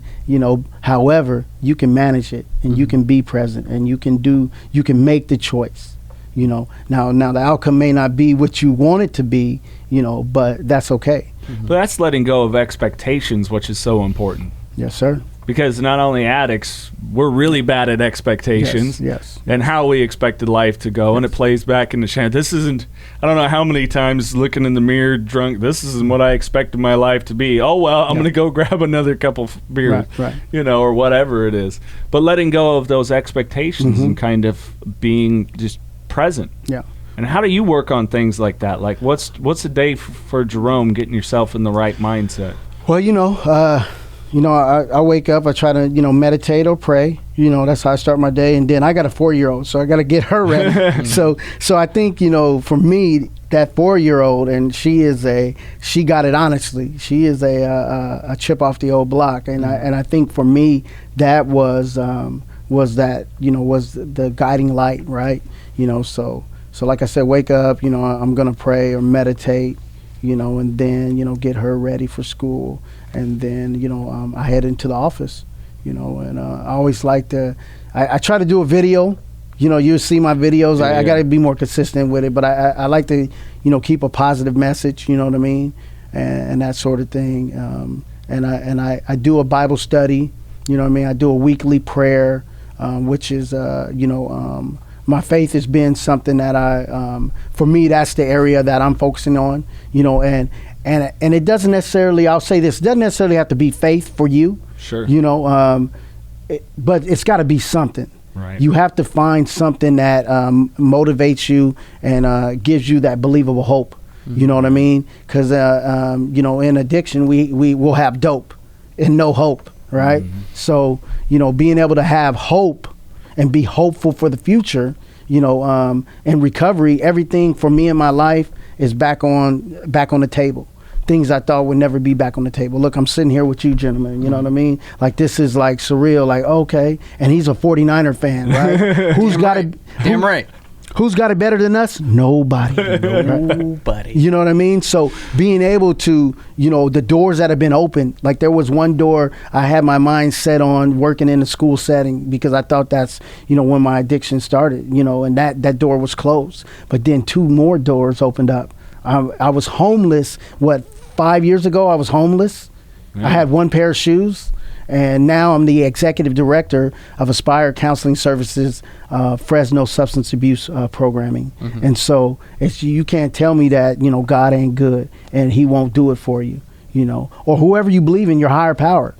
however, you can manage it, and you can be present, and you can make the choice. Now the outcome may not be what you want it to be, but that's okay.
But that's letting go of expectations, which is so important.
Yes, sir.
Because not only addicts, we're really bad at expectations.
Yes.
And how we expected life to go, and it plays back in the channel. This isn't, I don't know how many times looking in the mirror drunk, this isn't what I expected my life to be. Oh, well, I'm going to go grab another couple beers,
right.
Or whatever it is. But letting go of those expectations and kind of being just present.
Yeah.
And how do you work on things like that? Like, what's a day for Jerome, getting yourself in the right mindset?
Well, I wake up, I try to, meditate or pray. That's how I start my day. And then I got a 4-year-old, so I got to get her ready. so I think, for me, that 4-year-old, and she got it honestly. She is a chip off the old block. And I think for me, that was the guiding light, right? So like I said, wake up, I'm going to pray or meditate, and then, get her ready for school. And then, I head into the office, and I always like to, I try to do a video, you'll see my videos. I got to be more consistent with it, but I like to, keep a positive message, you know what I mean? And that sort of thing. And I do a Bible study, I do a weekly prayer, which is, my faith has been something that for me, that's the area that I'm focusing on, and it doesn't necessarily, I'll say this, it doesn't necessarily have to be faith for you.
Sure.
But it's got to be something.
Right.
You have to find something that motivates you and gives you that believable hope. You know what I mean? Because, in addiction, we will have dope and no hope, right? So, being able to have hope and be hopeful for the future, in recovery, everything for me in my life is back on the table. Things I thought would never be back on the table. Look, I'm sitting here with you gentlemen, you know what I mean? Like, this is like surreal, like, okay. And he's a 49er fan, right? Who's got it?
Damn right.
Who's got it better than us? Nobody.
Nobody.
You know what I mean? So being able to, the doors that have been opened, like there was one door I had my mind set on working in a school setting because I thought that's, when my addiction started, and that door was closed. But then 2 more doors opened up. I was homeless. 5 years ago, I was homeless. Yeah. I had 1 pair of shoes. And now I'm the executive director of Aspire Counseling Services, Fresno Substance Abuse Programming. And so you can't tell me that, God ain't good and he won't do it for you, or whoever you believe in, your higher power,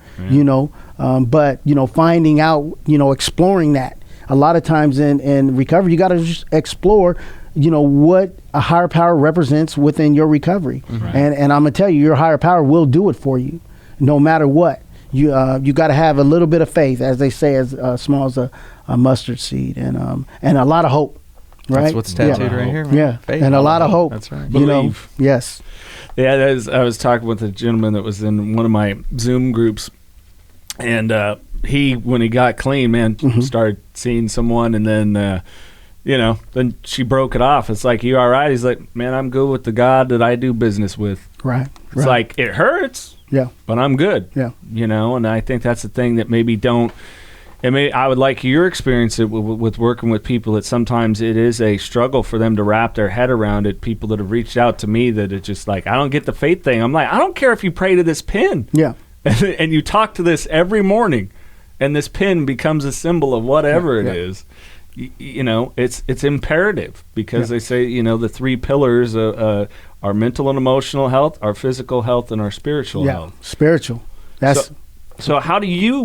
but, finding out, exploring that. A lot of times in recovery, you got to just explore, what a higher power represents within your recovery. And I'm going to tell you, your higher power will do it for you no matter what. You got to have a little bit of faith, as they say, as small as a mustard seed, and a lot of hope. Right?
That's what's tattooed right here. Man.
Yeah,
faith,
and a lot of hope.
That's right.
Believe.
Yes.
Yeah, I was talking with a gentleman that was in one of my Zoom groups, and he, when he got clean, man, started seeing someone, and then then she broke it off. It's like, you all right? He's like, man, I'm good with the God that I do business with.
Right.
It's like, it hurts.
Yeah.
But I'm good.
Yeah.
And I think that's the thing that maybe I would like your experience with working with people, that sometimes it is a struggle for them to wrap their head around it. People that have reached out to me that are just like, I don't get the faith thing. I'm like, I don't care if you pray to this pin.
Yeah.
And you talk to this every morning, and this pin becomes a symbol of whatever it is. It's imperative, because they say, the three pillars are mental and emotional health, our physical health, and our spiritual health.
Spiritual.
So how do you,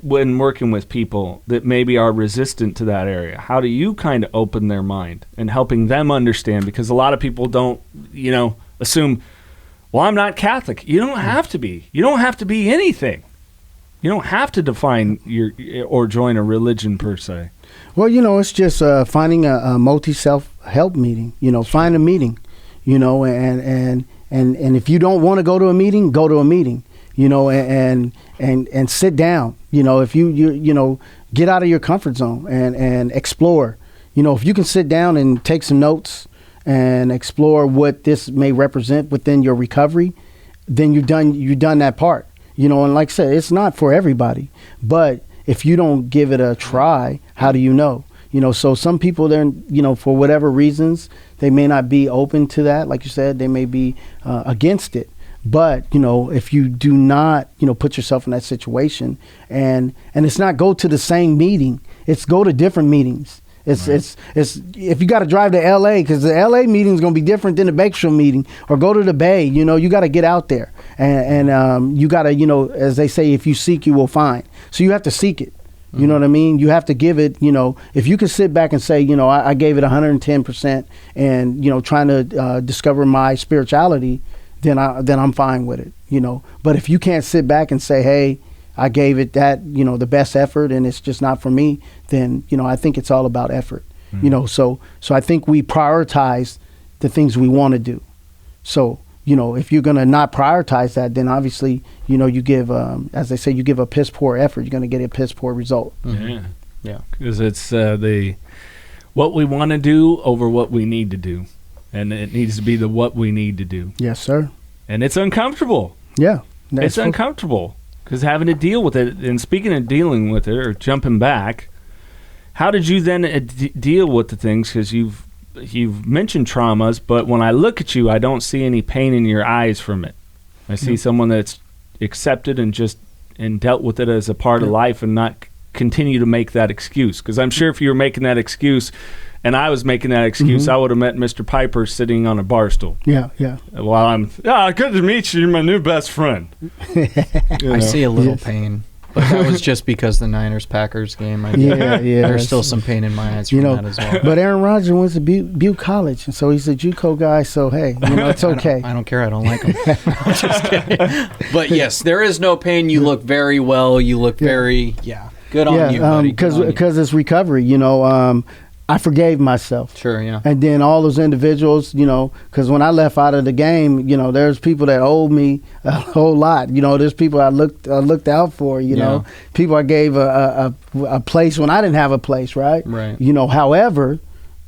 when working with people that maybe are resistant to that area, how do you kind of open their mind and helping them understand? Because a lot of people don't, assume, well, I'm not Catholic. You don't have to be. You don't have to be anything. You don't have to define or join a religion per se.
Well, it's just finding a multi-self-help meeting. Find a meeting. And if you don't want to go to a meeting, go to a meeting. And sit down. If you get out of your comfort zone and explore. If you can sit down and take some notes and explore what this may represent within your recovery, then you've done that part. And like I said, it's not for everybody. But if you don't give it a try, how do you know? So some people, they're, for whatever reasons, they may not be open to that. Like you said, they may be against it. But, if you do not, put yourself in that situation, and it's not go to the same meeting, it's go to different meetings. It's if you got to drive to LA, because the LA meeting is going to be different than the Bakersfield meeting, or go to the Bay, you got to get out there, and you got to, as they say, if you seek, you will find. So you have to seek it. You know what I mean? You have to give it, if you can sit back and say, I gave it 110% and, trying to discover my spirituality, then I'm fine with it, But if you can't sit back and say, hey, I gave it that, the best effort, and it's just not for me, then, I think it's all about effort, So I think we prioritize the things we want to do. So, if you're going to not prioritize that, then obviously, you give, as they say, you give a piss poor effort, you're going to get a piss poor result.
Mm-hmm. Yeah. Because it's what we want to do over what we need to do. And it needs to be the what we need to do.
Yes, sir.
And it's uncomfortable.
Yeah.
It's uncomfortable, because having to deal with it, and speaking of dealing with it or jumping back, how did you then deal with the things? Because you've mentioned traumas, but when I look at you, I don't see any pain in your eyes from it. I see someone that's accepted and dealt with it as a part of life, and not continue to make that excuse. Because I'm sure if you were making that excuse, and I was making that excuse, I would have met Mr. Piper sitting on a bar stool.
Yeah.
While I'm, good to meet you. You're my new best friend.
I see a little pain, but that was just because the Niners-Packers game. There's still some pain in my eyes from that as well.
But Aaron Rodgers went to Butte College, and so he's a JUCO guy. So hey, it's okay.
I don't care. I don't like him. I'm just kidding. But yes, there is no pain. You look very well. You look very good on you, buddy.
Because it's recovery. I forgave myself.
Sure, yeah.
And then all those individuals, because when I left out of the game, there's people that owed me a whole lot. There's people I looked out for. People I gave a place when I didn't have a place. Right. However,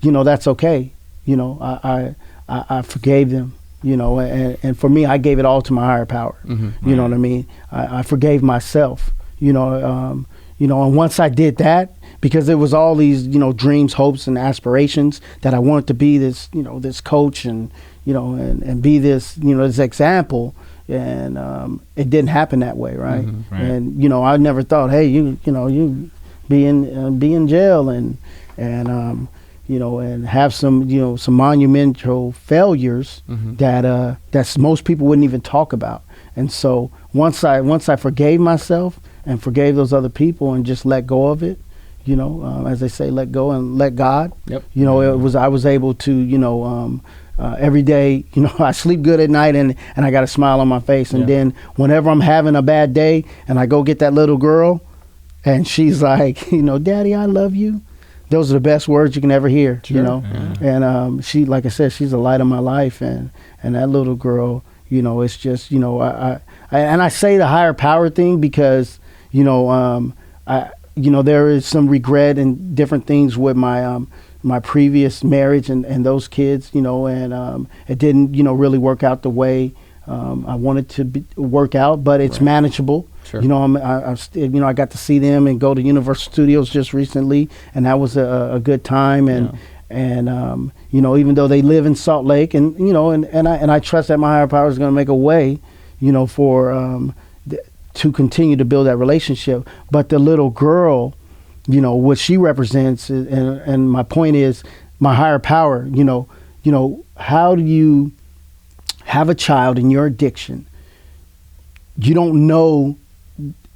that's okay. I forgave them. And for me, I gave it all to my higher power. You know what I mean? I forgave myself. And once I did that, because there was all these, dreams, hopes, and aspirations that I wanted to be this, this coach and, and be this, this example. And it didn't happen that way, right?
Right.
And, I never thought, hey, you be in jail and have some, some monumental failures that most people wouldn't even talk about. And so once I forgave myself and forgave those other people and just let go of it, as they say, let go and let God.
Yep.
I was able to, every day, I sleep good at night and I got a smile on my face. And then whenever I'm having a bad day and I go get that little girl and she's like, Daddy, I love you. Those are the best words you can ever hear,
Yeah.
And she, like I said, she's the light of my life. And that little girl, it's just, I say the higher power thing because, there is some regret and different things with my my previous marriage and those kids, and it didn't, really work out the way I wanted to work out, but it's manageable.
Sure.
I got to see them and go to Universal Studios just recently, and that was a good time. And even though they live in Salt Lake, and I trust that my higher power is going to make a way, for to continue to build that relationship. But the little girl, what she represents, and my point is, my higher power. How do you have a child in your addiction? You don't know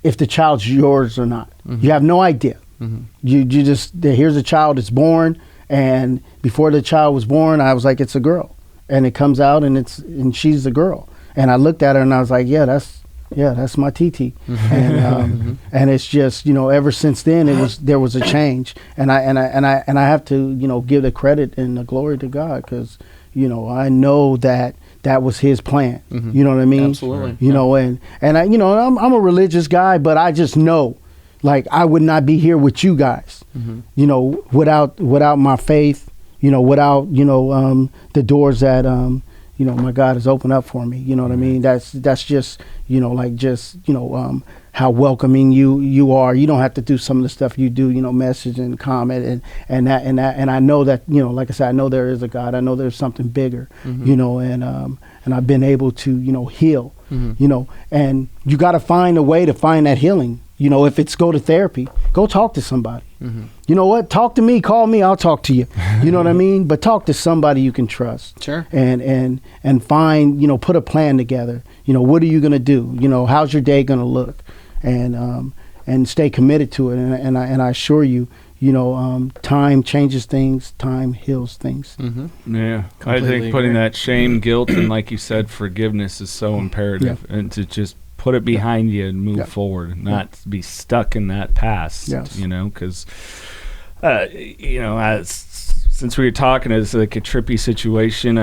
if the child's yours or not. Mm-hmm. You have no idea. Mm-hmm. You just, here's a child that's born, and before the child was born, I was like, it's a girl, and it comes out and she's a girl, and I looked at her and I was like, that's my TT. And and it's just, ever since then there was a change, and I have to give the credit and the glory to God, because I know that was His plan. Mm-hmm. You know what I mean?
Absolutely.
And I, I'm a religious guy, but I just know, like, I would not be here with you guys, without my faith, without the doors that my God has opened up for me. You know what I mean? That's just how welcoming you are. You don't have to do some of the stuff you do, message and comment and I know that, like I said, I know there is a God. I know there's something bigger, and I've been able to, heal, and you got to find a way to find that healing. If it's go to therapy, go talk to somebody. Mm-hmm. You know what? Talk to me, call me, I'll talk to you. You know what I mean? But talk to somebody you can trust.
Sure.
And find, put a plan together. What are you going to do? How's your day going to look? And stay committed to it. And I assure you, time changes things, time heals things.
Mm-hmm. Yeah. I think putting that shame, guilt, and like you said, forgiveness is so imperative. Yeah. And to just put it behind you and move forward, not be stuck in that past.
Yes.
Because since we were talking, it's like a trippy situation.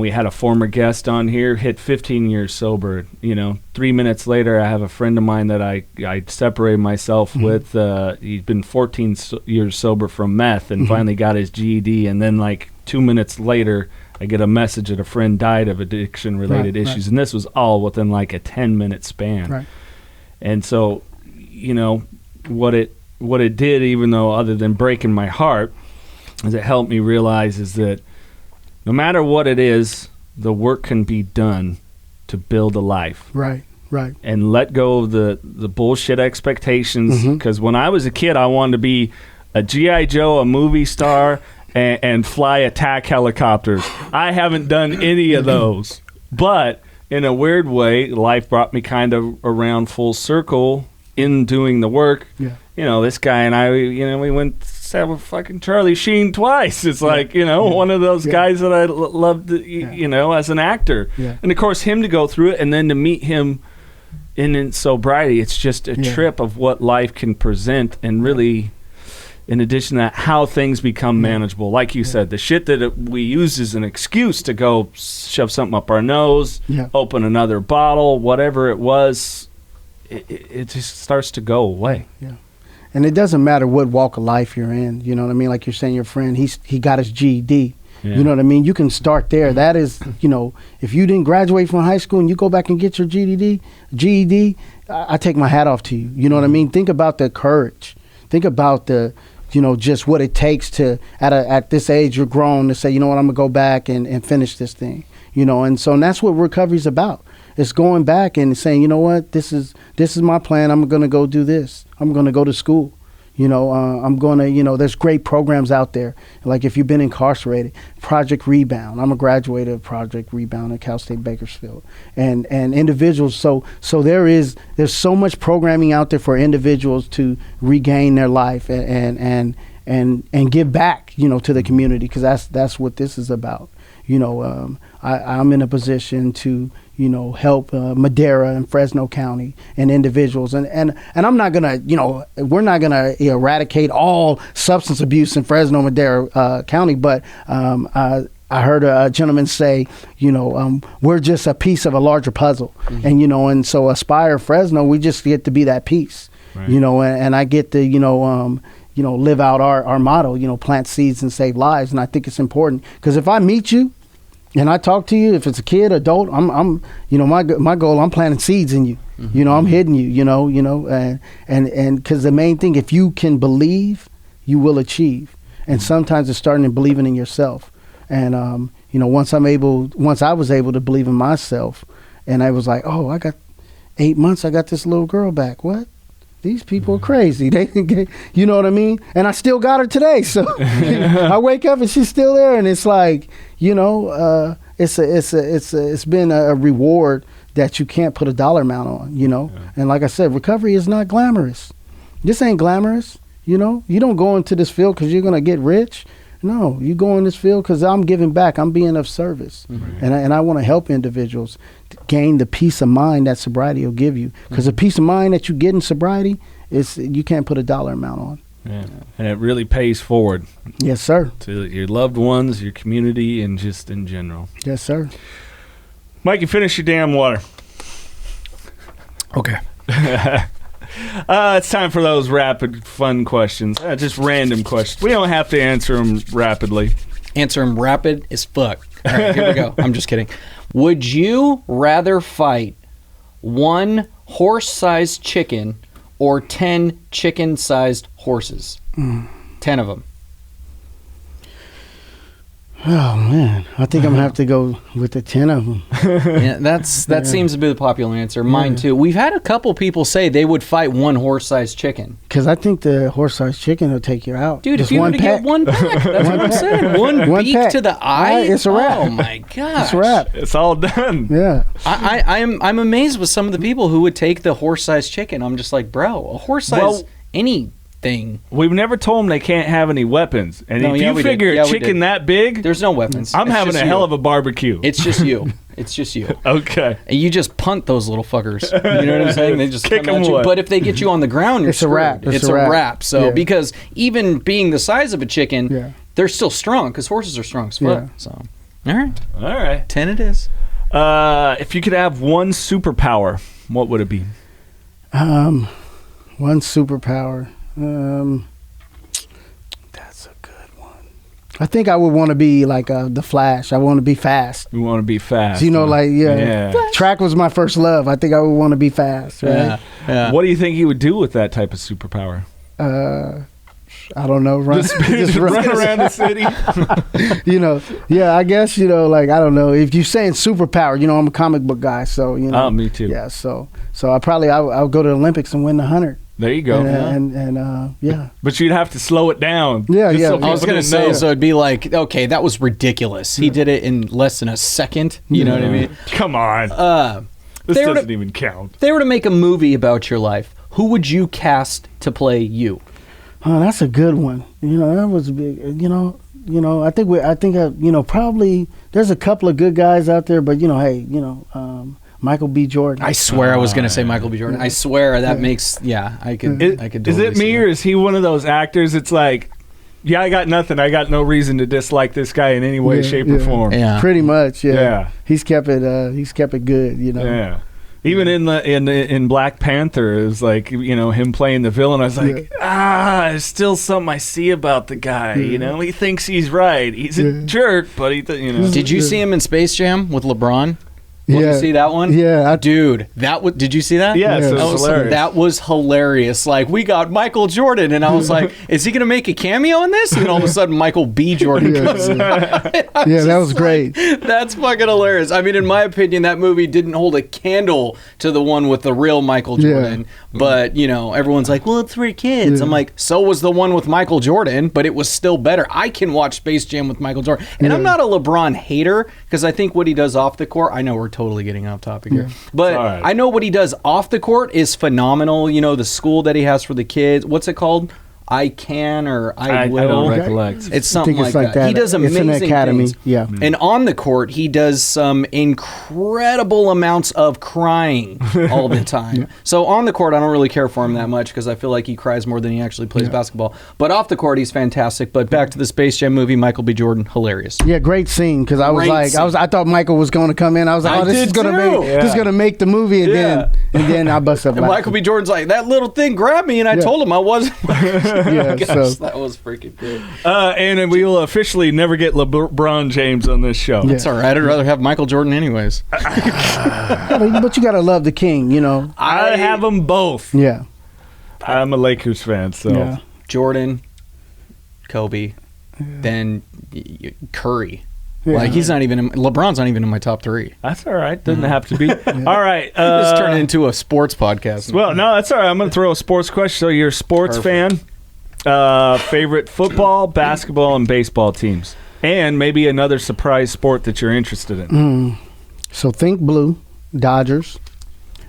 We had a former guest on here, hit 15 years sober. 3 minutes later, I have a friend of mine that I separated myself with. He's been 14 years sober from meth and finally got his GED. And then, like, 2 minutes later, I get a message that a friend died of addiction-related issues. And this was all within, like, a 10-minute span.
Right.
And so, what it did, even though other than breaking my heart, is it helped me realize is that no matter what it is, the work can be done to build a life.
Right.
And let go of the bullshit expectations. Because when I was a kid, I wanted to be a G.I. Joe, a movie star, and fly attack helicopters. I haven't done any of those. But in a weird way, life brought me kind of around full circle in doing the work. Yeah. This guy and I, we went to fucking Charlie Sheen twice. It's like, one of those guys that I loved, as an actor. Yeah. And of course, him to go through it and then to meet him in sobriety, it's just a trip of what life can present, and really, in addition to that, how things become manageable. Like you said, the shit that we use as an excuse to go shove something up our nose, open another bottle, whatever it was, it just starts to go away.
Yeah. And it doesn't matter what walk of life you're in. You know what I mean? Like you're saying, your friend, he got his GED. Yeah. You know what I mean? You can start there. That is, if you didn't graduate from high school and you go back and get your GED, I take my hat off to you. You know what I mean? Think about the courage. Think about the, just what it takes to, at this age, you're grown, to say, you know what, I'm going to go back and finish this thing. And that's what recovery's about. It's going back and saying, you know what, this is my plan. I'm going to go do this. I'm going to go to school. I'm going to, there's great programs out there. Like if you've been incarcerated, Project Rebound. I'm a graduate of Project Rebound at Cal State Bakersfield. And individuals, so there's so much programming out there for individuals to regain their life and give back, to the community, because that's what this is about. I'm in a position to, help Madera and Fresno County and individuals. And I'm not going to, we're not going to eradicate all substance abuse in Fresno, Madera County. But I heard a gentleman say, we're just a piece of a larger puzzle. Mm-hmm. And so Aspire Fresno, we just get to be that piece, right. And I get to, live out our motto, plant seeds and save lives. And I think it's important because if I meet you and I talk to you, if it's a kid, adult, I'm my goal, I'm planting seeds in you. I'm hitting you, and because the main thing, if you can believe, you will achieve. And sometimes it's starting and believing in yourself. And, once I was able to believe in myself, and I was like, oh, I got 8 months, I got this little girl back. What? These people are crazy. They can get, you know what I mean? And I still got her today. So I wake up and she's still there, and it's like, it's been a reward that you can't put a dollar amount on, Yeah. And like I said, recovery is not glamorous. This ain't glamorous. You don't go into this field because you're gonna get rich. No, you go in this field because I'm giving back. I'm being of service, and I want to help individuals gain the peace of mind that sobriety will give you. Because the peace of mind that you get in sobriety is you can't put a dollar amount on.
Yeah. And it really pays forward.
Yes, sir.
To your loved ones, your community, and just in general.
Yes, sir.
Mikey, finish your damn water.
Okay.
It's time for those rapid fun questions. Just random questions. We don't have to answer them rapidly.
Answer them rapid as fuck. All right, here we go. I'm just kidding. Would you rather fight 1 horse-sized chicken or 10 chicken-sized horses? 10 of them.
Oh man, I think I'm gonna have to go with the 10 of them.
Yeah, that seems to be the popular answer. Mine too. We've had a couple people say they would fight 1 horse-sized chicken.
Because I think the horse-sized chicken will take you out.
Dude,
just
if you were to get 1 pack, that's what I'm saying. One beak
pack.
to the eye,
It's a wrap.
Oh my gosh,
It's a wrap.
It's all done.
Yeah.
I'm amazed with some of the people who would take the horse-sized chicken. I'm just like, bro, a horse-sized anything.
We've never told them they can't have any weapons. And if you figure a chicken that big,
there's no weapons.
I'm having a hell of a barbecue.
It's just you. It's just you.
Okay.
And you just punt those little fuckers. You know what I'm saying? They just
kick
come at
them
you.
away.
But if they get you on the ground, you're
It's a
screwed.
wrap.
It's a wrap. So because even being the size of a chicken, they're still strong because horses are strong as fuck. So all right. 10 it is.
If you could have one superpower, what would it be?
One superpower. That's a good one. I think I would want to be like the Flash. I want to be fast.
You want to be fast.
Track was my first love. I think I would want to be fast. Right?
Yeah. What do you think he would do with that type of superpower?
I don't know.
Just run around the city.
I guess, I don't know. If you're saying superpower, I'm a comic book guy, so,
Oh, me too.
Yeah, so I'll go to the Olympics and win the 100.
There you go.
But
you'd have to slow it down.
Yeah.
I was going to say, so it'd be like, okay, that was ridiculous. He did it in less than a second. You know what I mean?
Come on. This doesn't even count.
If they were to make a movie about your life, who would you cast to play you?
Oh, that's a good one. That was big. I think probably there's a couple of good guys out there, but Michael B. Jordan.
I swear I was going to say Michael B. Jordan. I swear that makes I could totally
Is it me
see
or is he one of those actors? It's like, I got nothing. I got no reason to dislike this guy in any way, shape, or form.
Yeah,
pretty much. Yeah. He's kept it. He's kept it good.
Yeah. Even in Black Panther, it was like, him playing the villain. I was like, there's still something I see about the guy. He thinks he's right. He's a jerk, but
Did you see him in Space Jam with LeBron? Did you see that one?
Yeah.
Dude, did you see that?
Yes, it was hilarious.
That was hilarious. Like, we got Michael Jordan, and I was like, is he going to make a cameo in this? And then all of a sudden, Michael B. Jordan comes out.
That was great.
That's fucking hilarious. I mean, in my opinion, that movie didn't hold a candle to the one with the real Michael Jordan. But, everyone's like, well, it's for kids. I'm like, so was the one with Michael Jordan, but it was still better. I can watch Space Jam with Michael Jordan. And I'm not a LeBron hater, because I think what he does off the court, I know we're totally getting off topic here, but
right.
I know what he does off the court is phenomenal. The school that he has for the kids, what's it called? I Can or I Will.
I don't recollect.
It's something like that. He does amazing
it's an academy.
things.
Yeah.
And on the court, he does some incredible amounts of crying all the time. So on the court, I don't really care for him that much because I feel like he cries more than he actually plays basketball. But off the court, he's fantastic. But back to the Space Jam movie, Michael B. Jordan, hilarious.
Yeah, great scene because I thought Michael was going to come in. I was like, this is going to make the movie, and then I bust up.
And Michael B. Jordan's like, that little thing grabbed me, and I told him I wasn't.
Yeah,
Gosh,
so
that was freaking good.
And then we will officially never get LeBron James on this show.
Yeah.
It's all right. I'd rather have Michael Jordan anyways.
but you gotta love the king, you know.
I have them both.
Yeah,
I'm a Lakers fan, so.
yeah.
Jordan, Kobe, then Curry.
Yeah.
Like he's not even LeBron's not even in my top 3.
That's all right. Doesn't have to be. All right.
This turned into a sports podcast.
Well, no, that's all right. I'm going to throw a sports question. So you're a sports fan. Favorite football, basketball, and baseball teams. And maybe another surprise sport that you're interested in.
So think blue, Dodgers.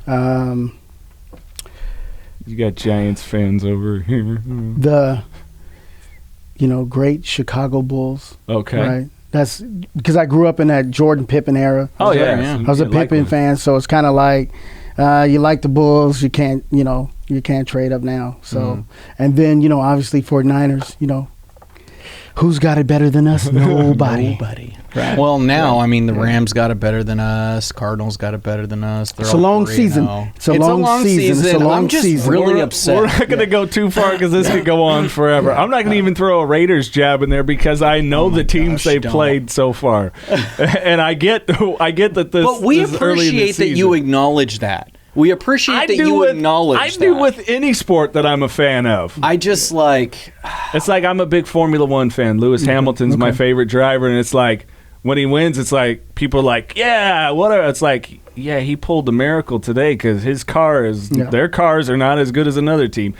You got Giants fans over here.
The great Chicago Bulls.
Okay.
Right. That's because I grew up in that Jordan Pippen era.
Oh, yeah.
Yeah.
I was a Pippen fan, so it's kind of like you like the Bulls, you can't trade up now. So, and then obviously 49ers, who's got it better than us? Nobody. Right.
Well, now I mean the Rams got it better than us. Cardinals got it better than us. They're
It's a
all
long
3-0.
season. It's a long season. It's a long
I'm just
season.
really
We're
upset.
not going to go too far because this could go on forever. I'm not going to even throw a Raiders jab in there because I know the teams they've played so far, and I get that this.
But we
this is early in the
appreciate that you
season.
acknowledge that. We appreciate
I
that
do
you
with-
acknowledge
I
that.
do with any sport that I'm a fan of.
I just like.
It's like I'm a big Formula One fan. Lewis Hamilton's my favorite driver, and it's like when he wins, it's like people are like, yeah, whatever. It's like, yeah, he pulled a miracle today because his car is their cars are not as good as another team.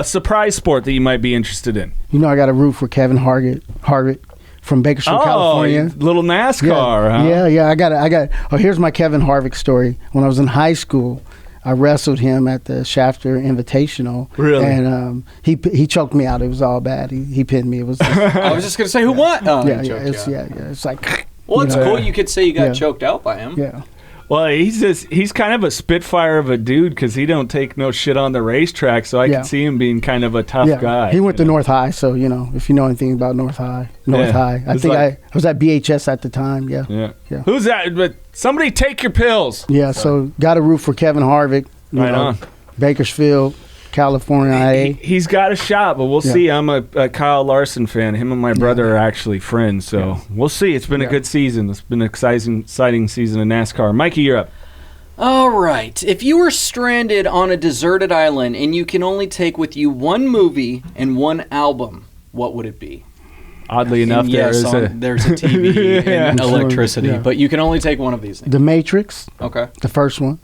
Surprise sport that you might be interested in.
I got a root for Kevin Harvick from Bakersfield, California.
Little NASCAR, huh?
Yeah. I got. Oh, here's my Kevin Harvick story. When I was in high school, I wrestled him at the Shafter Invitational.
Really?
And he choked me out. It was all bad. He pinned me. It was.
I was just gonna say who won. Oh,
yeah,
he
yeah,
choked you out.
It's like.
Well, it's cool. You could say you got
Yeah.
choked out by him.
Yeah.
Well, he's kind of a spitfire of a dude because he don't take no shit on the racetrack, so I can see him being kind of a tough guy.
He went to North High, so if you know anything about North High. I
It's
think
like-
I was at BHS at the time. Yeah.
Yeah. Who's that? But somebody take your pills.
Yeah. So got a root for Kevin Harvick.
Right on.
Bakersfild, California.
He's got a shot, but we'll see. I'm a Kyle Larson fan. Him and my brother are actually friends, so we'll see. It's been a good season. It's been an exciting season of NASCAR. Mikey, you're up.
All right. If you were stranded on a deserted island and you can only take with you one movie and one album, what would it be?
Oddly enough,
And yes, there's a TV and electricity,
Yeah.
but you can only take one of these things.
The Matrix,
Okay.
the first one,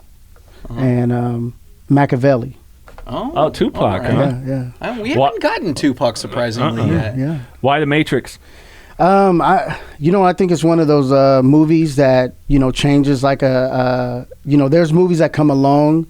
and Machiavelli.
Oh,
Tupac,
all right.
huh?
Yeah.
We haven't gotten Tupac surprisingly yet.
Yeah.
Why The Matrix?
I think it's one of those movies that changes like there's movies that come along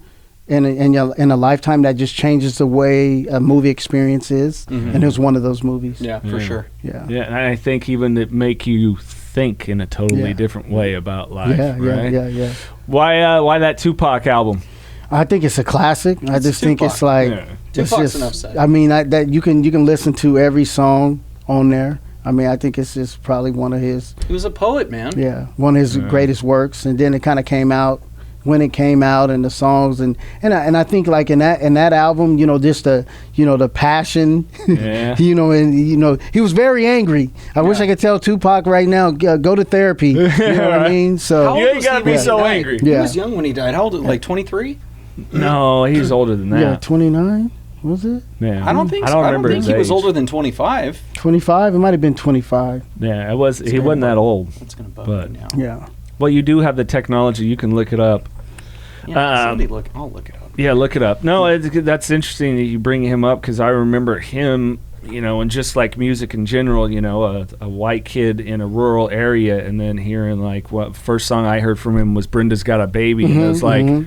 in a lifetime that just changes the way a movie experience is, and it was one of those movies.
Yeah, for sure.
Yeah.
Yeah, and I think even that make you think in a totally different way about life.
Yeah,
right?
yeah.
Why that Tupac album?
I think it's a classic. I just think
Tupac.
it's like
Yeah.
it's
Tupac's
just.
enough said.
I mean, that you can listen to every song on there. I mean, I think it's just probably one of his.
He was a poet, man.
Yeah, one of his greatest works. And then it kind of came out when it came out, and the songs and I think like in that album, just the passion,
Yeah.
and he was very angry. I wish I could tell Tupac right now, go to therapy. You know what I mean? So
How old
You
was
gotta
he
be
when he
so
died?
angry.
He
Yeah.
was young when he died. How old? Like 23?
No, he's older than
yeah,
that.
29 was it?
Yeah.
I don't think.
I
so.
don't
I
remember
don't think
his
he was
age.
older than 25.
25? It might have been 25.
Yeah, it was. He wasn't that old.
That's gonna bug
But-
me now.
Yeah.
Well, you do have the technology. You can look it up.
Yeah, somebody look. I'll look it up.
Yeah, look it up. No, that's interesting that you bring him up because I remember him, and just like music in general, a white kid in a rural area, and then hearing like what first song I heard from him was "Brenda's Got a Baby," and it was like,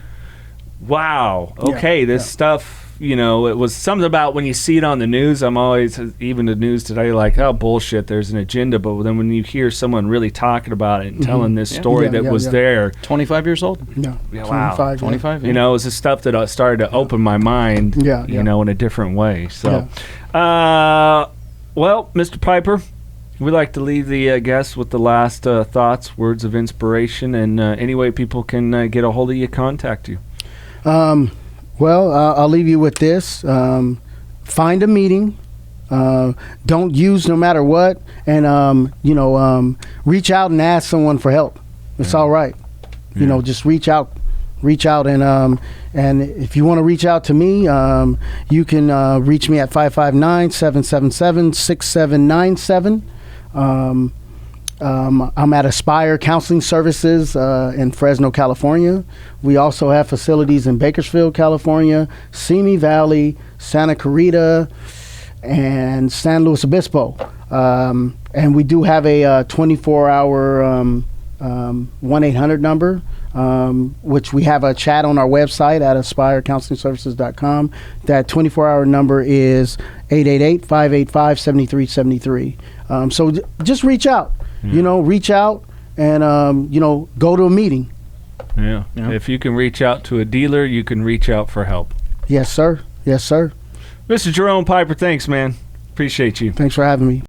wow, okay, this stuff. It was something about when you see it on the news. I'm always, even the news today, like, oh, bullshit, there's an agenda. But then when you hear someone really talking about it and telling this story
Yeah,
that
yeah,
was
yeah.
there,
25 years old.
No.
Yeah, wow.
25.
25.
it was the stuff that started to open my mind,
Yeah, yeah.
in a different way. So, well, Mr. Piper, we like to leave the guests with the last thoughts, words of inspiration, and any way people can get a hold of you, contact you.
Well, I'll leave you with this. Find a meeting Don't use no matter what, and reach out and ask someone for help. It's all right. Just reach out, and if you want to reach out to me, you can reach me at 559-777-6797. I'm at Aspire Counseling Services in Fresno, California. We also have facilities in Bakersfield, California, Simi Valley, Santa Clarita, and San Luis Obispo. And we do have a 24-hour 1-800 number, which we have a chat on our website at aspirecounselingservices.com. That 24-hour number is 888-585-7373. So just reach out. Reach out and, go to a meeting.
Yeah. If you can reach out to a dealer, you can reach out for help.
Yes, sir. Yes, sir.
Mr. Jerome Piper, thanks, man. Appreciate you.
Thanks for having me.